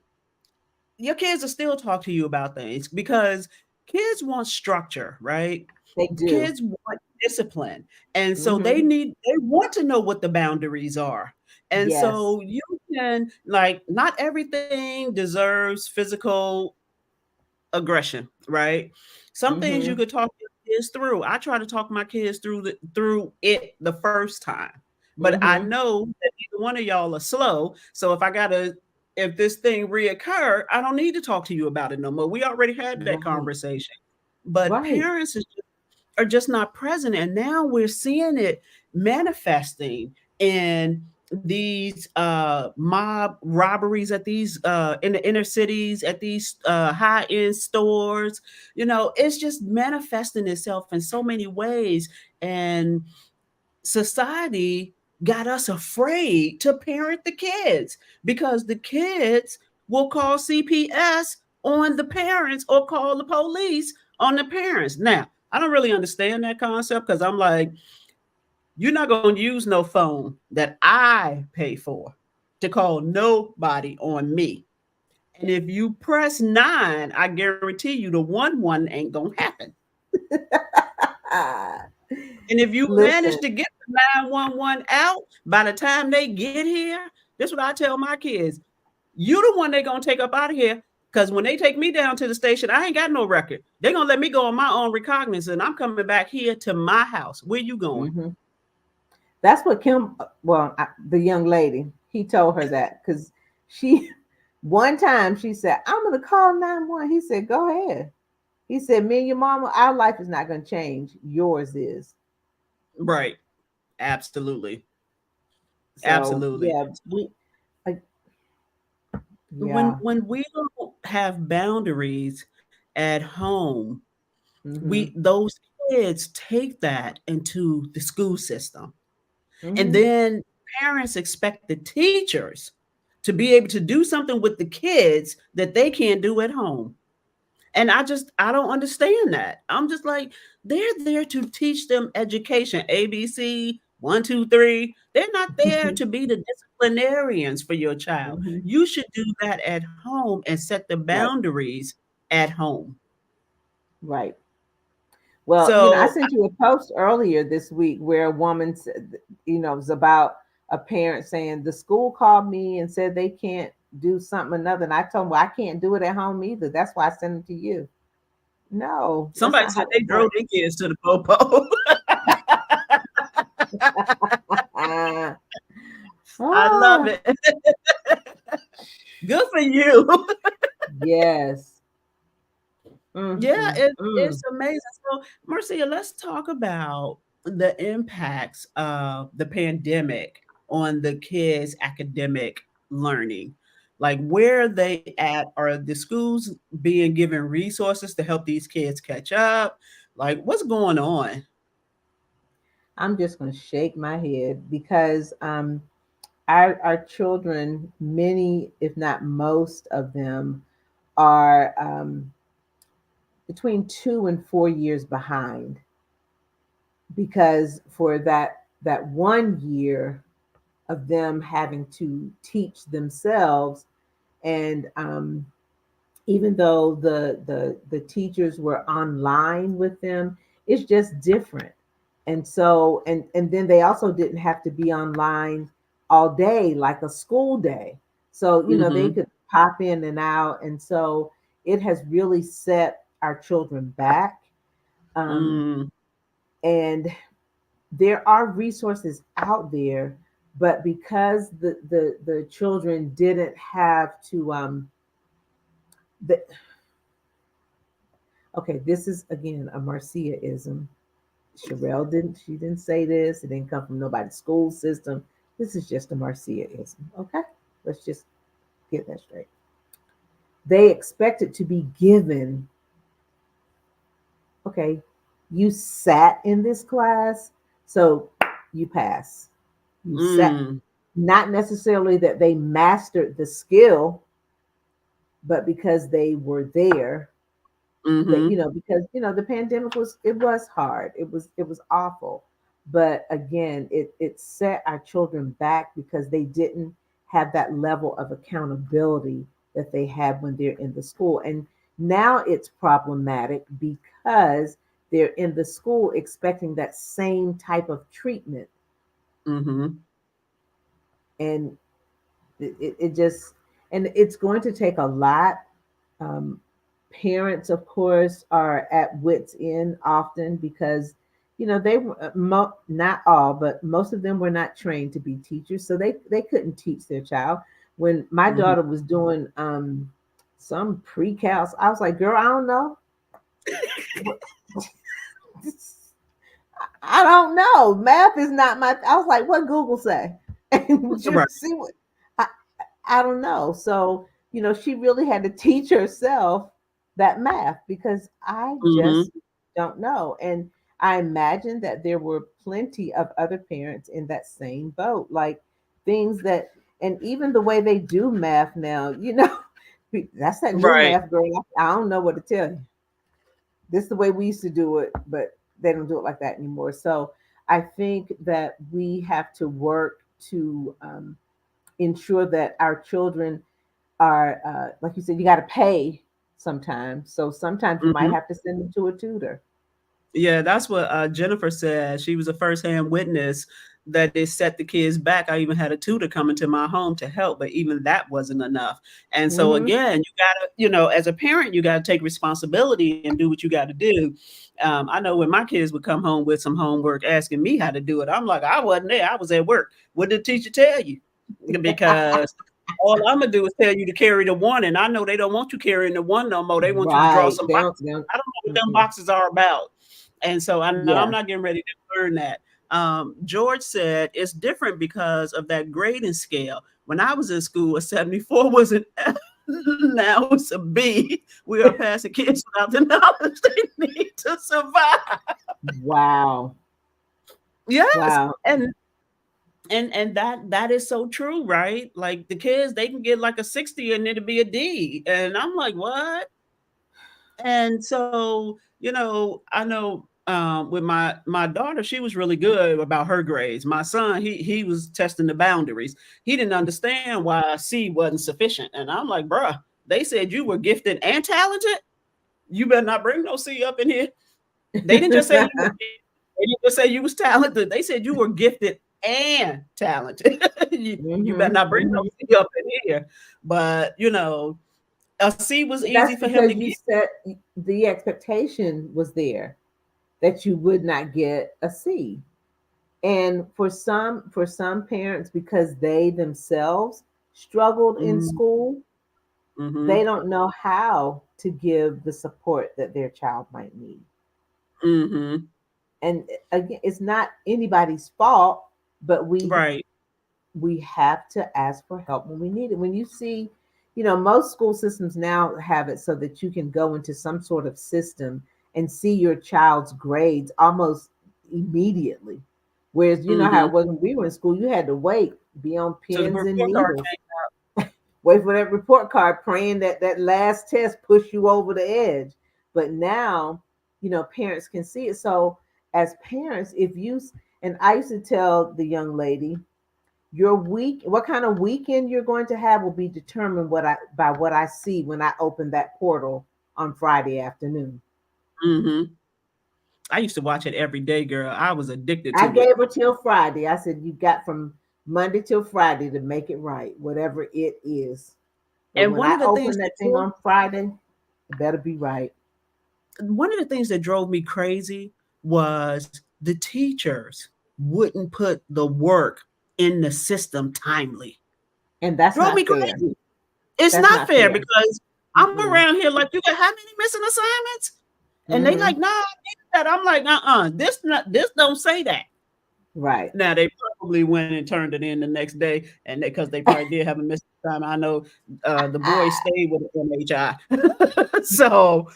your kids will still talk to you about things because kids want structure, right? They do. Kids want discipline. And so Mm-hmm. they want to know what the boundaries are. And Yes. so you can like not everything deserves physical aggression, right? Some things you Mm-hmm. could talk your kids through. I try to talk my kids through it the first time. But I Mm-hmm. know that either one of y'all are slow. So if this thing reoccur, I don't need to talk to you about it no more. We already had that Right. conversation. But Right. are just not present. And now we're seeing it manifesting in these mob robberies at these in the inner cities at these high-end stores. It's just manifesting itself in so many ways. And society got us afraid to parent the kids because the kids will call CPS on the parents or call the police on the parents. Now, I don't really understand that concept because I'm like, you're not going to use no phone that I pay for to call nobody on me. And if you press 9, I guarantee you the 1-1 ain't going to happen. And if you manage Listen. to get the 911 out by the time they get here, this is what I tell my kids. You the one they gonna take up out of here. Cause when they take me down to the station, I ain't got no record. They're gonna let me go on my own recognizance. And I'm coming back here to my house. Where you going? Mm-hmm. That's what Kim, well, the young lady, he told her that because she, one time she said, I'm going to call 911. He said, go ahead. He said, me and your mama, our life is not going to change. Yours is. Right. Absolutely. So, Absolutely. yeah, we, like, When yeah. when we don't have boundaries at home, Mm-hmm. we those kids take that into the school system. And Mm-hmm. then parents expect the teachers to be able to do something with the kids that they can't do at home. And I don't understand that. I'm just like, they're there to teach them education, ABC, 1, 2, 3. They're not there to be the disciplinarians for your child. Mm-hmm. You should do that at home and set the Right. boundaries at home. Right. Well, I So sent you a post earlier this week where a woman said, it was about a parent saying the school called me and said they can't do something or another. And I told them, well, I can't do it at home either. That's why I sent it to you. No, that's somebody not said how they that drove works. their kids to the popo. I love Ah, it. Good for you. yes. Yeah, Mm, it's mm. amazing. So, Marcia, let's talk about the impacts of the pandemic on the kids' academic learning. Like, where are they at? Are the schools being given resources to help these kids catch up? Like, what's going on? I'm just going to shake my head because our children, many, if not most of them, are between 2 and 4 years behind because for that 1 year of them having to teach themselves and even though the teachers were online with them, it's just different. And so and then they also didn't have to be online all day like a school day. So, they Mm-hmm. could pop in and out. And so it has really set our children back. Um, Mm, and there are resources out there, but because the children didn't have to the okay, this is again a Marcia-ism. She didn't say this, it didn't come from nobody's school system. This is just a Marcia-ism. Okay, let's just get that straight. They expect it to be given. Okay, you sat in this class, so you pass. You sat. mm, Not necessarily that they mastered the skill, but because they were there, that mm-hmm. because the pandemic was hard. It was awful. But again, it set our children back because they didn't have that level of accountability that they had when they're in the school. And now it's problematic because they're in the school expecting that same type of treatment. Mm-hmm. And it just, and it's going to take a lot. um, Parents, of course, are at wits end often because they were not all, but most of them were not trained to be teachers, so they couldn't teach their child. When my Mm-hmm. daughter was doing some pre-calcs, I was like, girl, I don't know. I don't know. Math is not my. I was like, what Google say? And you Right. see what I, I don't know. So, she really had to teach herself that math because I Mm-hmm. just don't know. And I imagine that there were plenty of other parents in that same boat, like things that, and even the way they do math now, that's that new Right. math, girl. I don't know what to tell you. This is the way we used to do it, but they don't do it like that anymore. So I think that we have to work to ensure that our children are, like you said, you got to pay sometimes. So sometimes you might Mm-hmm. have to send them to a tutor. Yeah, that's what Jennifer said. She was a firsthand witness that they set the kids back. I even had a tutor come into my home to help, but even that wasn't enough. And so Hmm. again, you gotta, as a parent, you gotta take responsibility and do what you got to do. I know when my kids would come home with some homework asking me how to do it, I'm like, I wasn't there. I was at work. What did the teacher tell you? Because all I'm gonna do is tell you to carry the one, and I know they don't want you carrying the one no more. They want you to draw Right. some They don't, boxes. they don't, I don't know what them mm-mm. boxes are about. And so I'm Yeah. not getting ready to learn that. George said it's different because of that grading scale. When I was in school, a 74 was an F. Now it's a B. We are passing kids without the knowledge they need to survive. Wow. Yes. Wow. And that is so true, right? Like the kids, they can get like a 60 and it'll be a D. And I'm like, what? And so, I know with my daughter, she was really good about her grades. My son, he was testing the boundaries. He didn't understand why C wasn't sufficient. And I'm like, bruh, they said you were gifted and talented. You better not bring no C up in here. They didn't just say you were gifted. They didn't just say you was talented. They said you were gifted and talented. You better Hmm. not bring no Hmm. C up in here. But a C was But easy that's for him to because you get. set the expectation was there that you would not get a C. And for some parents, because they themselves struggled in school, they Mm-hmm. don't know how to give the support that their child might need. Mhm. And again, it's not anybody's fault, but Right. we have to ask for help when we need it. When you see, most school systems now have it so that you can go into some sort of system and see your child's grades almost immediately. Whereas you know how Mhm. it was when we were in school, you had to wait, be on So the pins and report card needles, came. wait for that report card, praying that that last test push you over the edge. But now, parents can see it. So as parents, if you, and I used to tell the young lady, your week, what kind of weekend you're going to have will be determined by what I see when I open that portal on Friday afternoon. Mhm. I used to watch it every day, girl. I was addicted I to it. gave her till Friday. I said, you got from Monday till Friday to make it right, whatever it is. But And when one I of the things open that that thing on Friday, it better be right. drove me crazy was the teachers wouldn't put the work in the system timely. And that's Drove me not fair. crazy. It's That's not not fair fair. because I'm Mm-mm. around here like, you got how many missing assignments? And they Mm-hmm. like, nah, I need that. I'm like, this don't say that. Right. Now they probably went and turned it in the next day, and because they probably did have a missing time. I know the boys stayed with the MHI. So,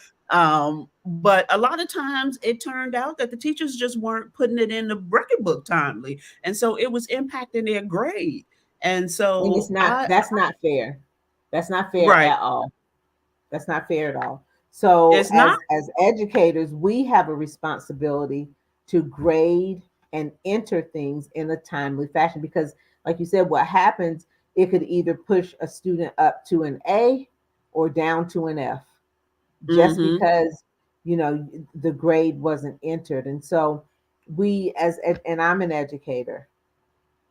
but a lot of times it turned out that the teachers just weren't putting it in the record book timely, and so it was impacting their grade. And And it's so not, that's not fair. That's not fair right, at all. That's not fair at all. So it's not as educators, we have a responsibility to grade and enter things in a timely fashion because like you said, what happens, it could either push a student up to an A or down to an F just mm-hmm, because the grade wasn't entered. And so and I'm an educator,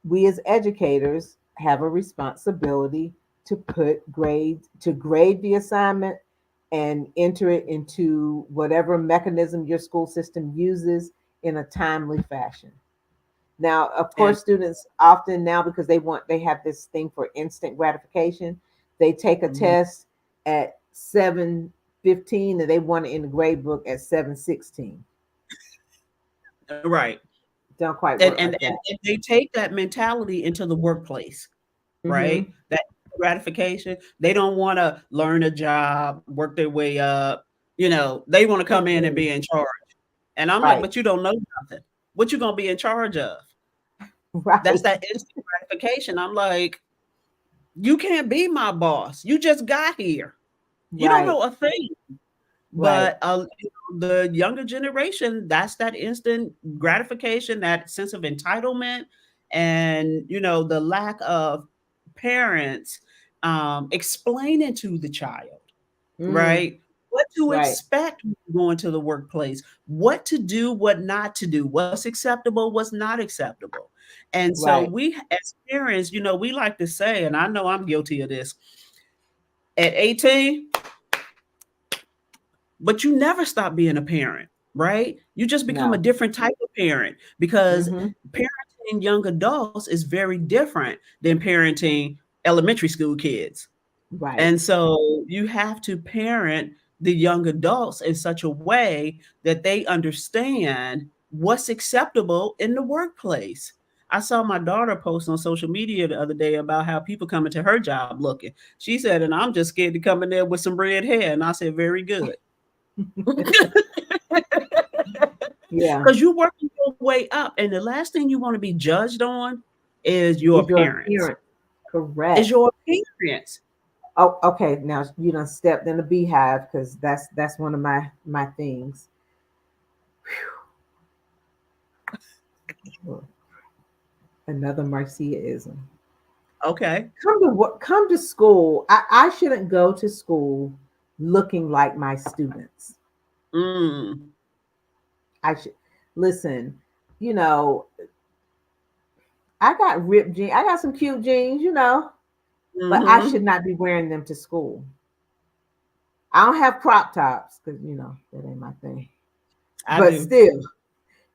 we as educators have a responsibility to grade the assignment and enter it into whatever mechanism your school system uses in a timely fashion. Now, of and course, students often now, because they have this thing for instant gratification, they take a mhm, test at 7:15 and they want it in the grade book at 7:16. right. Don't quite and work and like that. and they take that mentality into the workplace, Mm-hmm. right? That gratification. They don't want to learn a job, work their way up. They want to come in and Mm-mm. be in charge. And I'm like, Right. but you don't know nothing. What you gonna be in charge of? That's Right. that instant gratification. I'm like, you can't be my boss. You just got here. You don't Right. know a thing. Right. But the younger generation, that's that instant gratification, that sense of entitlement, and the lack of parents explaining to the child, Mm, right? What to right. expect when you go into the workplace, what to do, what not to do, what's acceptable, what's not acceptable. And so Right. we as parents, we like to say, and I know I'm guilty of this, at 18, but you never stop being a parent, right? You just become a No. different type of parent because Mm-hmm. parenting young adults is very different than parenting elementary school kids. Right. And so you have to parent the young adults in such a way that they understand what's acceptable in the workplace. I saw my daughter post on social media the other day about how people come into her job looking. She said, and I'm just scared to come in there with some red hair. And I said, very good. Yeah. Because you're working your way up, and the last thing you want to be judged on is your Is your appearance. appearance Is correct? your appearance. Oh, okay. Now you done stepped in the beehive because that's one of my things. Whew. Another Marciaism. Okay. Come to school. I shouldn't go to school looking like my students. Mm. I should listen. You know, I got ripped jeans. I got some cute jeans. But I Hmm. should not be wearing them to school. I don't have crop tops because that ain't my thing. I But do. still,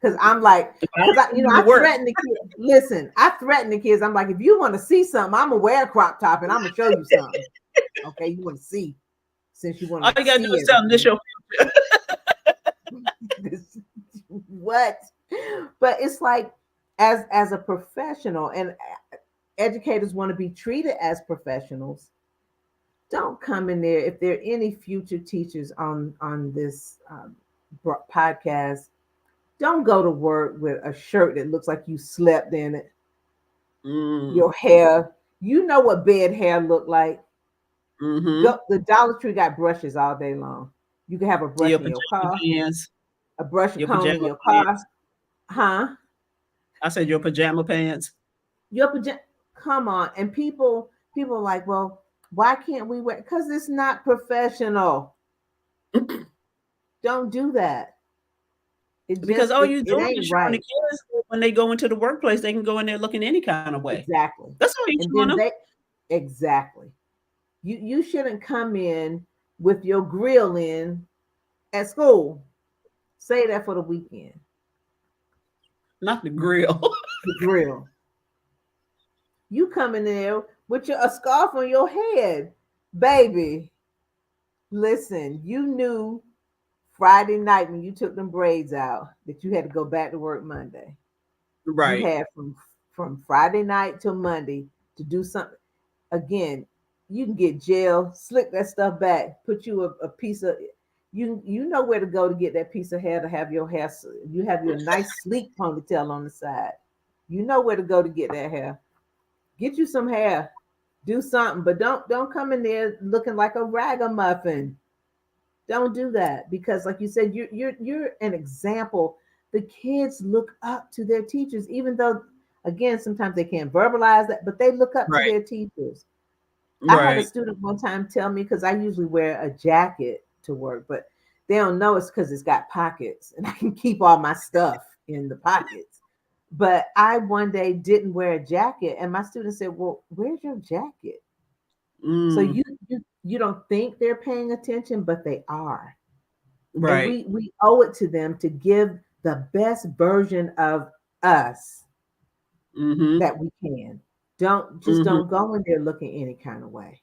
because I'm like, If I because ain't going I to work, threaten the kids. Listen, I threaten the kids. I'm like, if you want to see something, I'm gonna wear a crop top and I'm gonna show you something. Okay, you want to see since you want all to you gotta do see is tell them this everything. your future. What? But it's like as a professional and educators want to be treated as professionals. Don't come in there if there are any future teachers on this podcast. Don't go to work with a shirt that looks like you slept in it. Mm. Your hair, you know what bed hair look like. Hmm. Go, the Dollar Tree got brushes all day long. You can have a brush Your in your pajama car, pants. a brush, a Your comb in pajama your car, pants. huh? I said your pajama pants. Your pajama. Come on, and people are like, well, why can't we wear? Because it's not professional. Don't do that. Because all you it doing is ain't showing the right. kids that when they go into the workplace, they can go in there looking any kind of way. Exactly. That's all you're And showing then them. they exactly. You shouldn't come in with your grill in at school. Say that for the weekend. Not the grill. The grill. You come in there with a scarf on your head, baby. Listen, you knew Friday night when you took them braids out that you had to go back to work Monday. You Right. had from Friday night till Monday to do something. Again, you can get gel, slick that stuff back, put you a piece of you know where to go to get that piece of hair to have your hair. You have your nice sleek ponytail on the side. You know where to go to get that hair. Get you some hair. Do something, but don't come in there looking like a ragamuffin. Don't do that because, like you said, you're an example. The kids look up to their teachers, even though, again, sometimes they can't verbalize that, but they look up to Right. their teachers. I had a Right. student one time tell me because I usually wear a jacket to work, but they don't know it's because it's got pockets and I can keep all my stuff in the pockets. But I one day didn't wear a jacket, and my student said, "Well, where's your jacket?" So Mm, you don't think they're paying attention, but they are, and right. we owe it to them to give the best version of us Mm-hmm. that we can. Don't Mm-hmm. go in there looking any kind of way.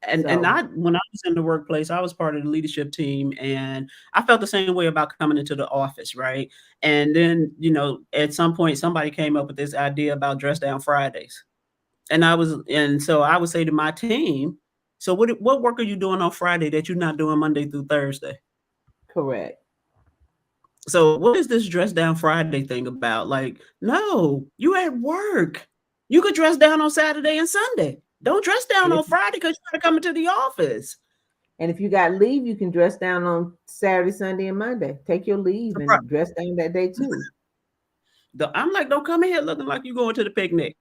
And So I when I was in the workplace, I was part of the leadership team, and I felt the same way about coming into the office, right? And then, at some point, somebody came up with this idea about dress down Fridays, and so I would say to my team, so what work are you doing on Friday that you're not doing Monday through Thursday? correct. So what is this dress down Friday thing about? Like, no, you at work. You could dress down on Saturday and Sunday. Don't dress down And on Friday because you got to come into the office. if you got leave, you can dress down on Saturday, Sunday, and Monday. Take your leave Right. and dress down that day too. I'm like, don't come in here looking like you're going to the picnic.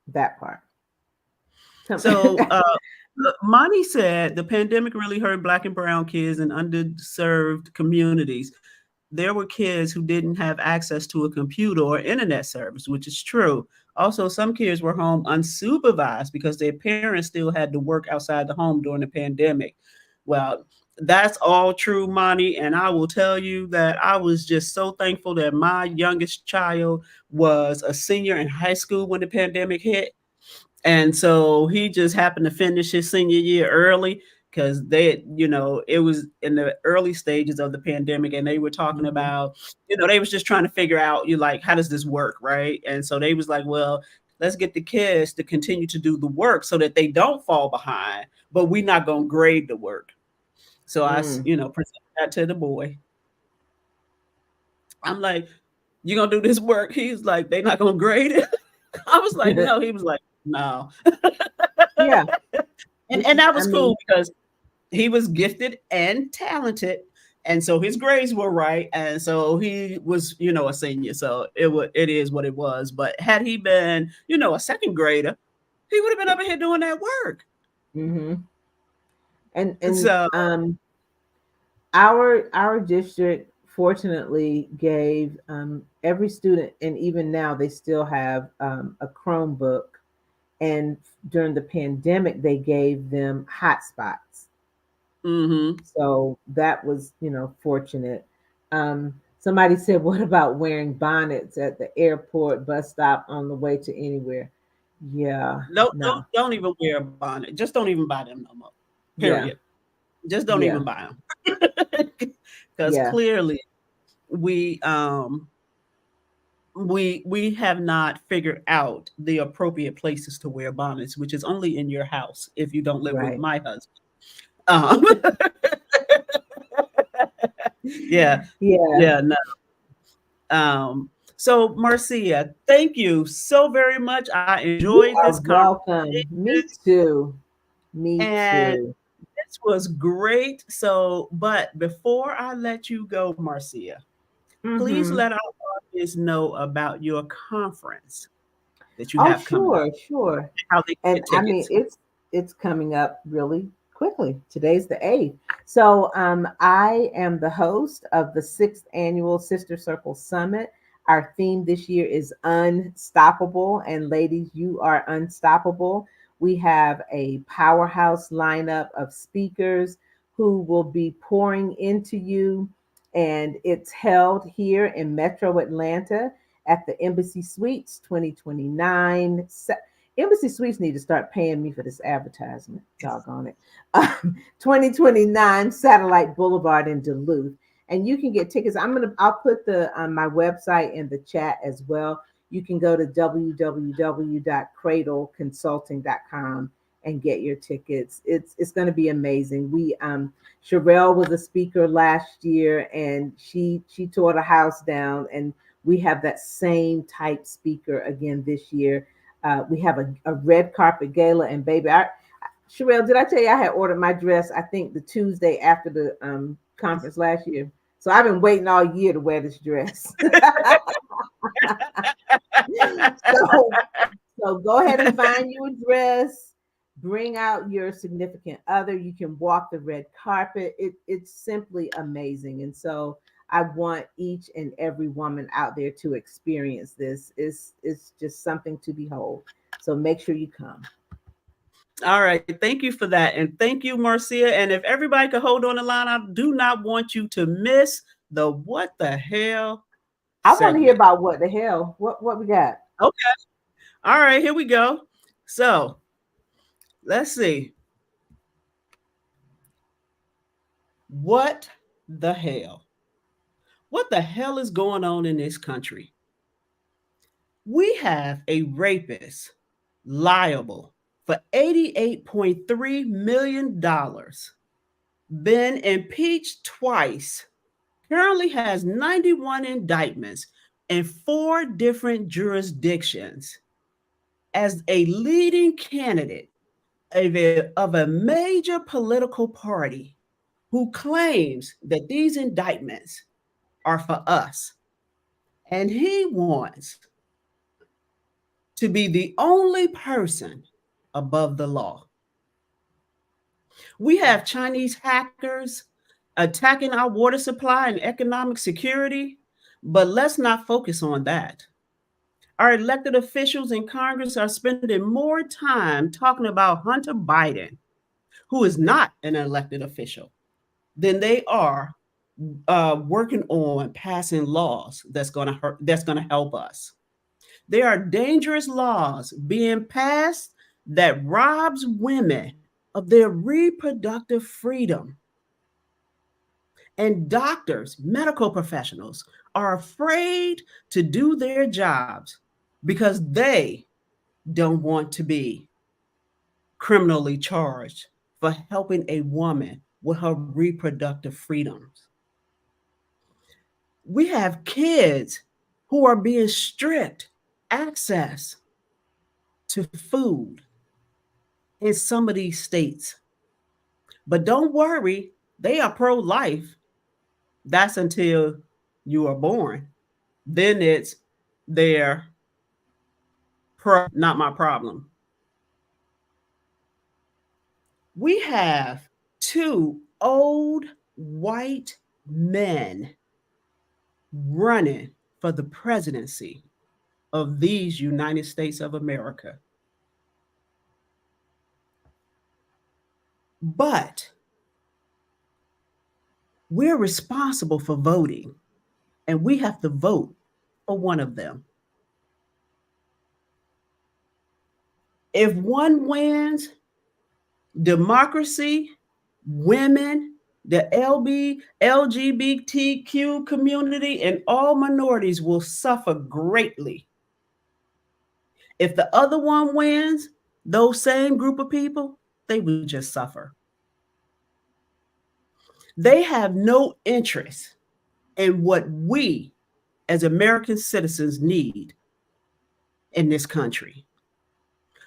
That part. So, Monty said the pandemic really hurt Black and Brown kids in underserved communities. There were kids who didn't have access to a computer or internet service, which is true. Also, some kids were home unsupervised because their parents still had to work outside the home during the pandemic. Well, that's all true, Monty. And I will tell you that I was just so thankful that my youngest child was a senior in high school when the pandemic hit, and so he just happened to finish his senior year early because it was in the early stages of the pandemic, and they were talking Mhm. about, they was just trying to figure out, you like, how does this work, right? And so they was like, well, let's get the kids to continue to do the work so that they don't fall behind, but we're not going to grade the work. So Mm. presented that to the boy. I'm like, you gonna do this work? He's like, they not gonna grade it. I was like, no. He was like, no. Yeah. And that I was cool mean, because he was gifted and talented, and so his grades were right, and so he was, a senior. So it is what it was. But had he been, a second grader, he would have been up here doing that work. hmm and So our district fortunately gave every student, and even now they still have a Chromebook. And during the pandemic, they gave them hotspots. hmm So that was, fortunate. Somebody said, "What about wearing bonnets at the airport, bus stop, on the way to anywhere?" Yeah, don't don't no, don't even wear a bonnet. Just don't even buy them no more. yeah, Period. Just don't yeah, even buy them because yeah, clearly we um we have not figured out the appropriate places to wear bonnets, which is only in your house if you don't live with right. my husband. Um, yeah, Yeah, yeah, no. So Marcia, thank you so very much. I you enjoyed are this conversation, welcome. Me too. Me and too. this was great. So, but before I let you go, Marcia, please Mm-hmm. let our audience know about your conference that you Oh, have coming up, sure, sure. how they can And get I mean, tickets. it's coming up really quickly. Today's the 8th. So I am the host of the 6th annual Sister Circle Summit. Our theme this year is unstoppable. And ladies, you are unstoppable. We have a powerhouse lineup of speakers who will be pouring into you. And it's held here in Metro Atlanta at the Embassy Suites 2029. Embassy Suites need to start paying me for this advertisement. Doggone it. 2029 Satellite Boulevard in Duluth. And you can get tickets. I'll put the my website in the chat as well. You can go to www.cradleconsulting.com and get your tickets. It's going to be amazing. We Sherelle was a speaker last year, and she tore the house down, and we have that same type speaker again this year. We have a red carpet gala, and baby, Sherelle, did I tell you I had ordered my dress? I think the Tuesday after the conference last year. So I've been waiting all year to wear this dress. So go ahead and find you a dress. Bring out your significant other. You can walk the red carpet. It's simply amazing. And so I want each and every woman out there to experience this. It's just something to behold. So make sure you come. All right. Thank you for that. And thank you, Marcia. And if everybody could hold on the line, I do not want you to miss the what the hell. I want to hear about what the hell. What we got? Okay. All right. Here we go. So let's see. What the hell? What the hell is going on in this country? We have a rapist liable for $88.3 million, been impeached twice, currently has 91 indictments in 4 different jurisdictions as a leading candidate of a major political party who claims that these indictments are for us. And he wants to be the only person above the law. We have Chinese hackers attacking our water supply and economic security, but let's not focus on that. Our elected officials in Congress are spending more time talking about Hunter Biden, who is not an elected official, than they are working on passing laws that's going to help us. There are dangerous laws being passed that robs women of their reproductive freedom. And doctors, medical professionals are afraid to do their jobs because they don't want to be criminally charged for helping a woman with her reproductive freedoms. We have kids who are being stripped access to food in some of these states. But don't worry, they are pro-life. That's until you are born. Then it's their not my problem. We have 2 old white men running for the presidency of these United States of America. But we're responsible for voting, and we have to vote for one of them. If one wins, democracy, women, the LGBTQ community, and all minorities will suffer greatly. If the other one wins, those same group of people, they will just suffer. They have no interest in what we as American citizens need in this country.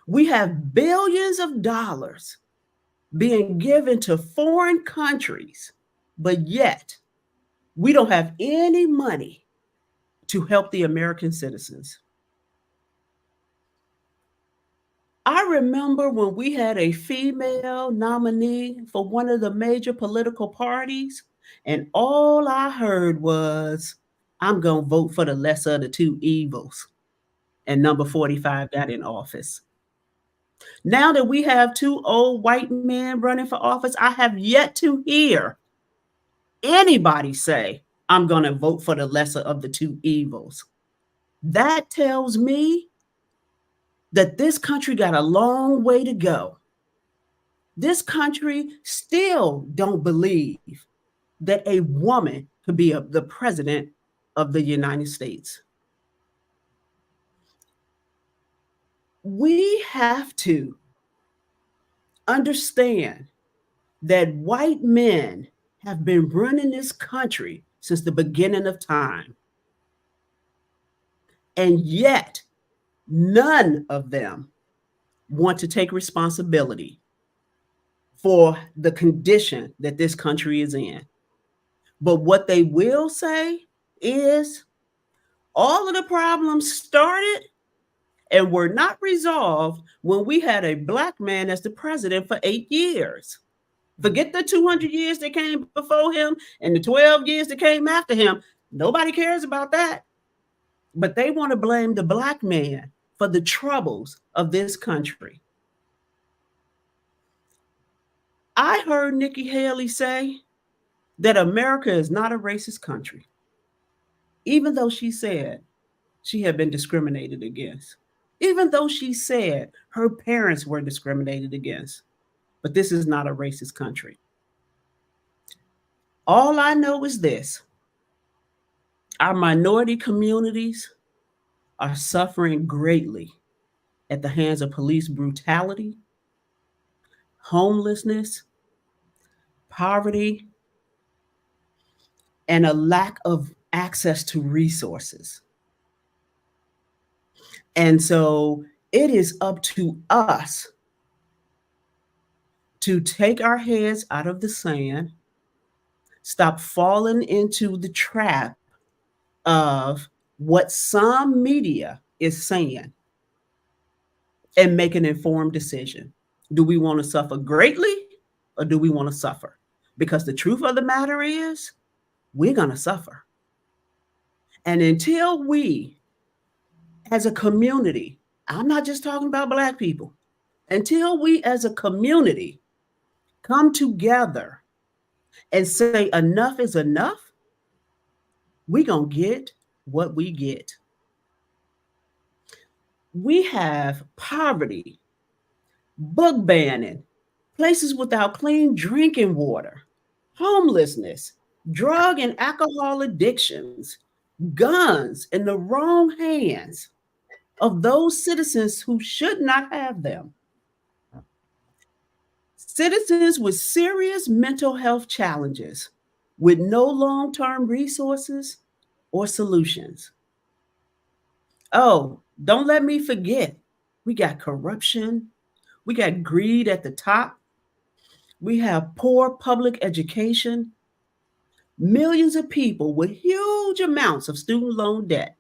We have billions of dollars being given to foreign countries, but yet we don't have any money to help the American citizens. I remember when we had a female nominee for one of the major political parties, and all I heard was, I'm going to vote for the lesser of the two evils. And number 45 got in office. Now that we have two old white men running for office, I have yet to hear anybody say, I'm going to vote for the lesser of the two evils. That tells me that this country got a long way to go. This country still don't believe that a woman could be the president of the United States. We have to understand that white men have been running this country since the beginning of time. And yet, none of them want to take responsibility for the condition that this country is in. But what they will say is all of the problems started and were not resolved when we had a Black man as the president for 8 years. Forget the 200 years that came before him and the 12 years that came after him. Nobody cares about that. But they want to blame the Black man for the troubles of this country. I heard Nikki Haley say that America is not a racist country, even though she said she had been discriminated against, even though she said her parents were discriminated against. But this is not a racist country. All I know is this: our minority communities are suffering greatly at the hands of police brutality, homelessness, poverty, and a lack of access to resources. And so it is up to us to take our heads out of the sand, stop falling into the trap of what some media is saying, and make an informed decision. Do we want to suffer greatly or do we want to suffer? Because the truth of the matter is, we're going to suffer. And until we, as a community, I'm not just talking about Black people, until we as a community come together and say enough is enough, we're going to get what we get. We have poverty, book banning, places without clean drinking water, homelessness, drug and alcohol addictions, guns in the wrong hands of those citizens who should not have them. Citizens with serious mental health challenges with no long-term resources or solutions. Oh, don't let me forget, we got corruption, we got greed at the top, we have poor public education, millions of people with huge amounts of student loan debt,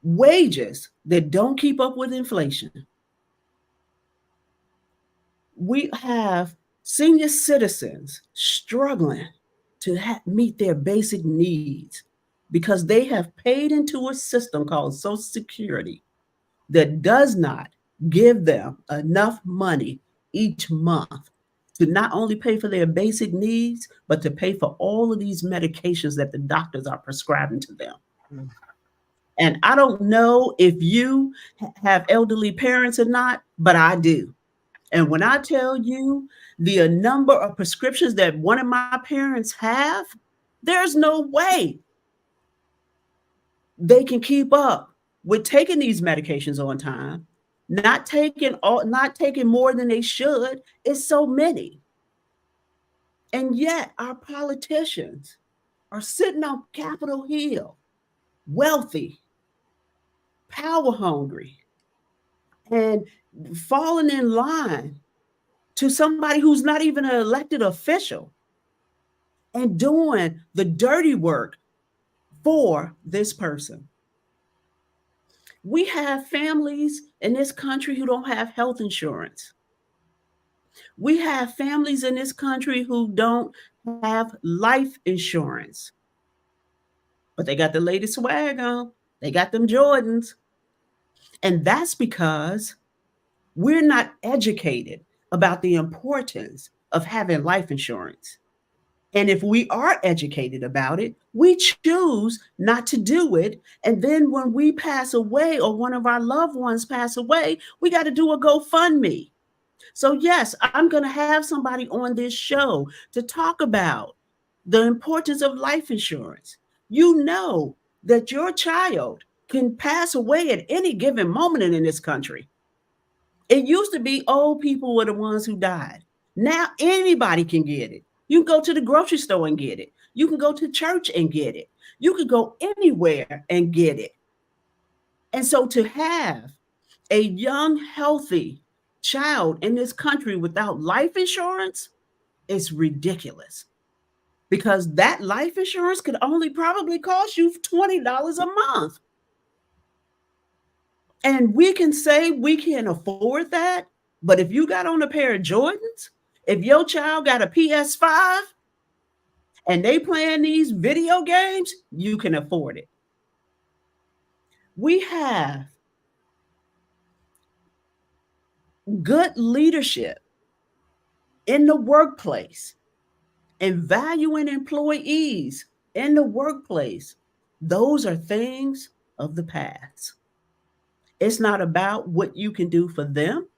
wages that don't keep up with inflation. We have senior citizens struggling to meet their basic needs because they have paid into a system called Social Security that does not give them enough money each month to not only pay for their basic needs, but to pay for all of these medications that the doctors are prescribing to them. Mm. And I don't know if you have elderly parents or not, but I do. And when I tell you the number of prescriptions that one of my parents have, there's no way they can keep up with taking these medications on time, not taking more than they should. It's so many. And yet our politicians are sitting on Capitol Hill, wealthy, power hungry, and falling in line to somebody who's not even an elected official and doing the dirty work for this person. We have families in this country who don't have health insurance. We have families in this country who don't have life insurance, but they got the latest swag on. They got them Jordans. And that's because we're not educated about the importance of having life insurance. And if we are educated about it, we choose not to do it. And then when we pass away or one of our loved ones pass away, we got to do a GoFundMe. So, yes, I'm going to have somebody on this show to talk about the importance of life insurance. You know that your child can pass away at any given moment in this country. It used to be old people were the ones who died. Now anybody can get it. You can go to the grocery store and get it. You can go to church and get it. You can go anywhere and get it. And so to have a young, healthy child in this country without life insurance is ridiculous, because that life insurance could only probably cost you $20 a month. And we can say we can afford that, but if you got on a pair of Jordans, if your child got a PS5 and they playing these video games, you can afford it. We have good leadership in the workplace and valuing employees in the workplace. Those are things of the past. It's not about what you can do for them.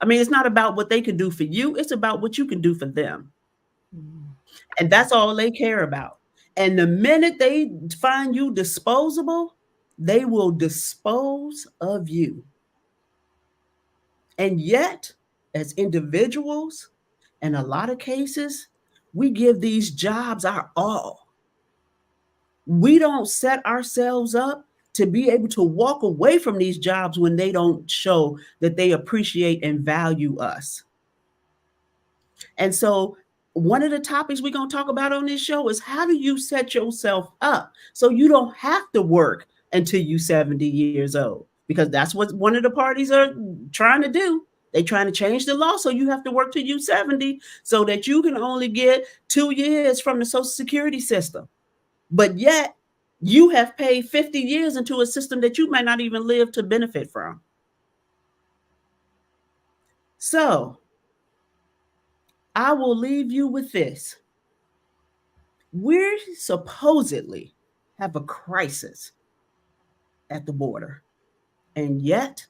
I mean, it's not about what they can do for you. It's about what you can do for them. And that's all they care about. And the minute they find you disposable, they will dispose of you. And yet, as individuals, in a lot of cases, we give these jobs our all. We don't set ourselves up to be able to walk away from these jobs when they don't show that they appreciate and value us. And so one of the topics we're going to talk about on this show is, how do you set yourself up so you don't have to work until you're 70 years old? Because that's what one of the parties are trying to do. They're trying to change the law so you have to work till you're 70 so that you can only get 2 years from the Social Security system. But yet you have paid 50 years into a system that you might not even live to benefit from. So I will leave you with this. We supposedly have a crisis at the border, and yet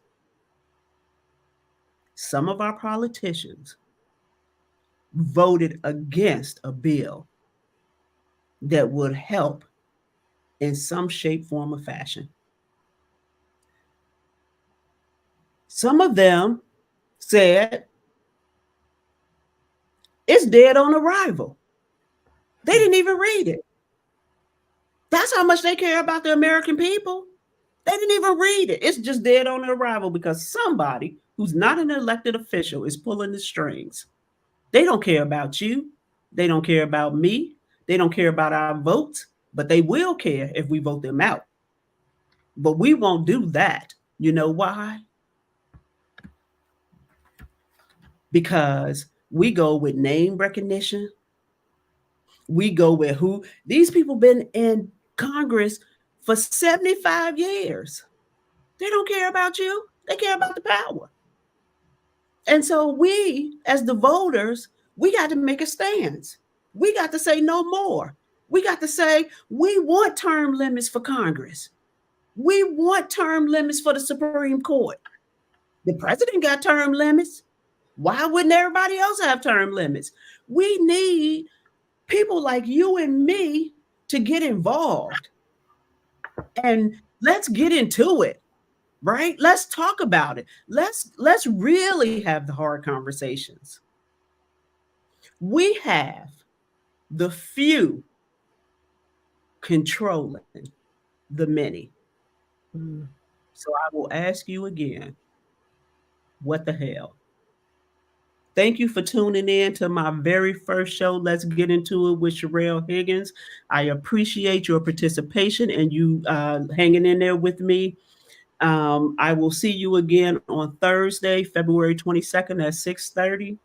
some of our politicians voted against a bill that would help in some shape, form, or fashion. Some of them said it's dead on arrival. They didn't even read it. That's how much they care about the American people. They didn't even read it. It's just dead on arrival because somebody who's not an elected official is pulling the strings. They don't care about you. They don't care about me. They don't care about our votes, but they will care if we vote them out. But we won't do that. You know why? Because we go with name recognition. We go with who these people been in Congress for 75 years. They don't care about you. They care about the power. And so we, as the voters, we got to make a stance. We got to say no more. We got to say we want term limits for Congress. We want term limits for the Supreme Court. The president got term limits. Why wouldn't everybody else have term limits? We need people like you and me to get involved. And let's get into it, right? Let's talk about it. Let's really have the hard conversations. We have the few controlling the many. So I will ask you again, what the hell? Thank you for tuning in to my very first show, Let's Get Into It with Sherelle Higgins. I appreciate your participation and you hanging in there with me. I will see you again on Thursday, February 22nd at 6:30.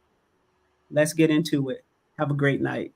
Let's get into it. Have a great night.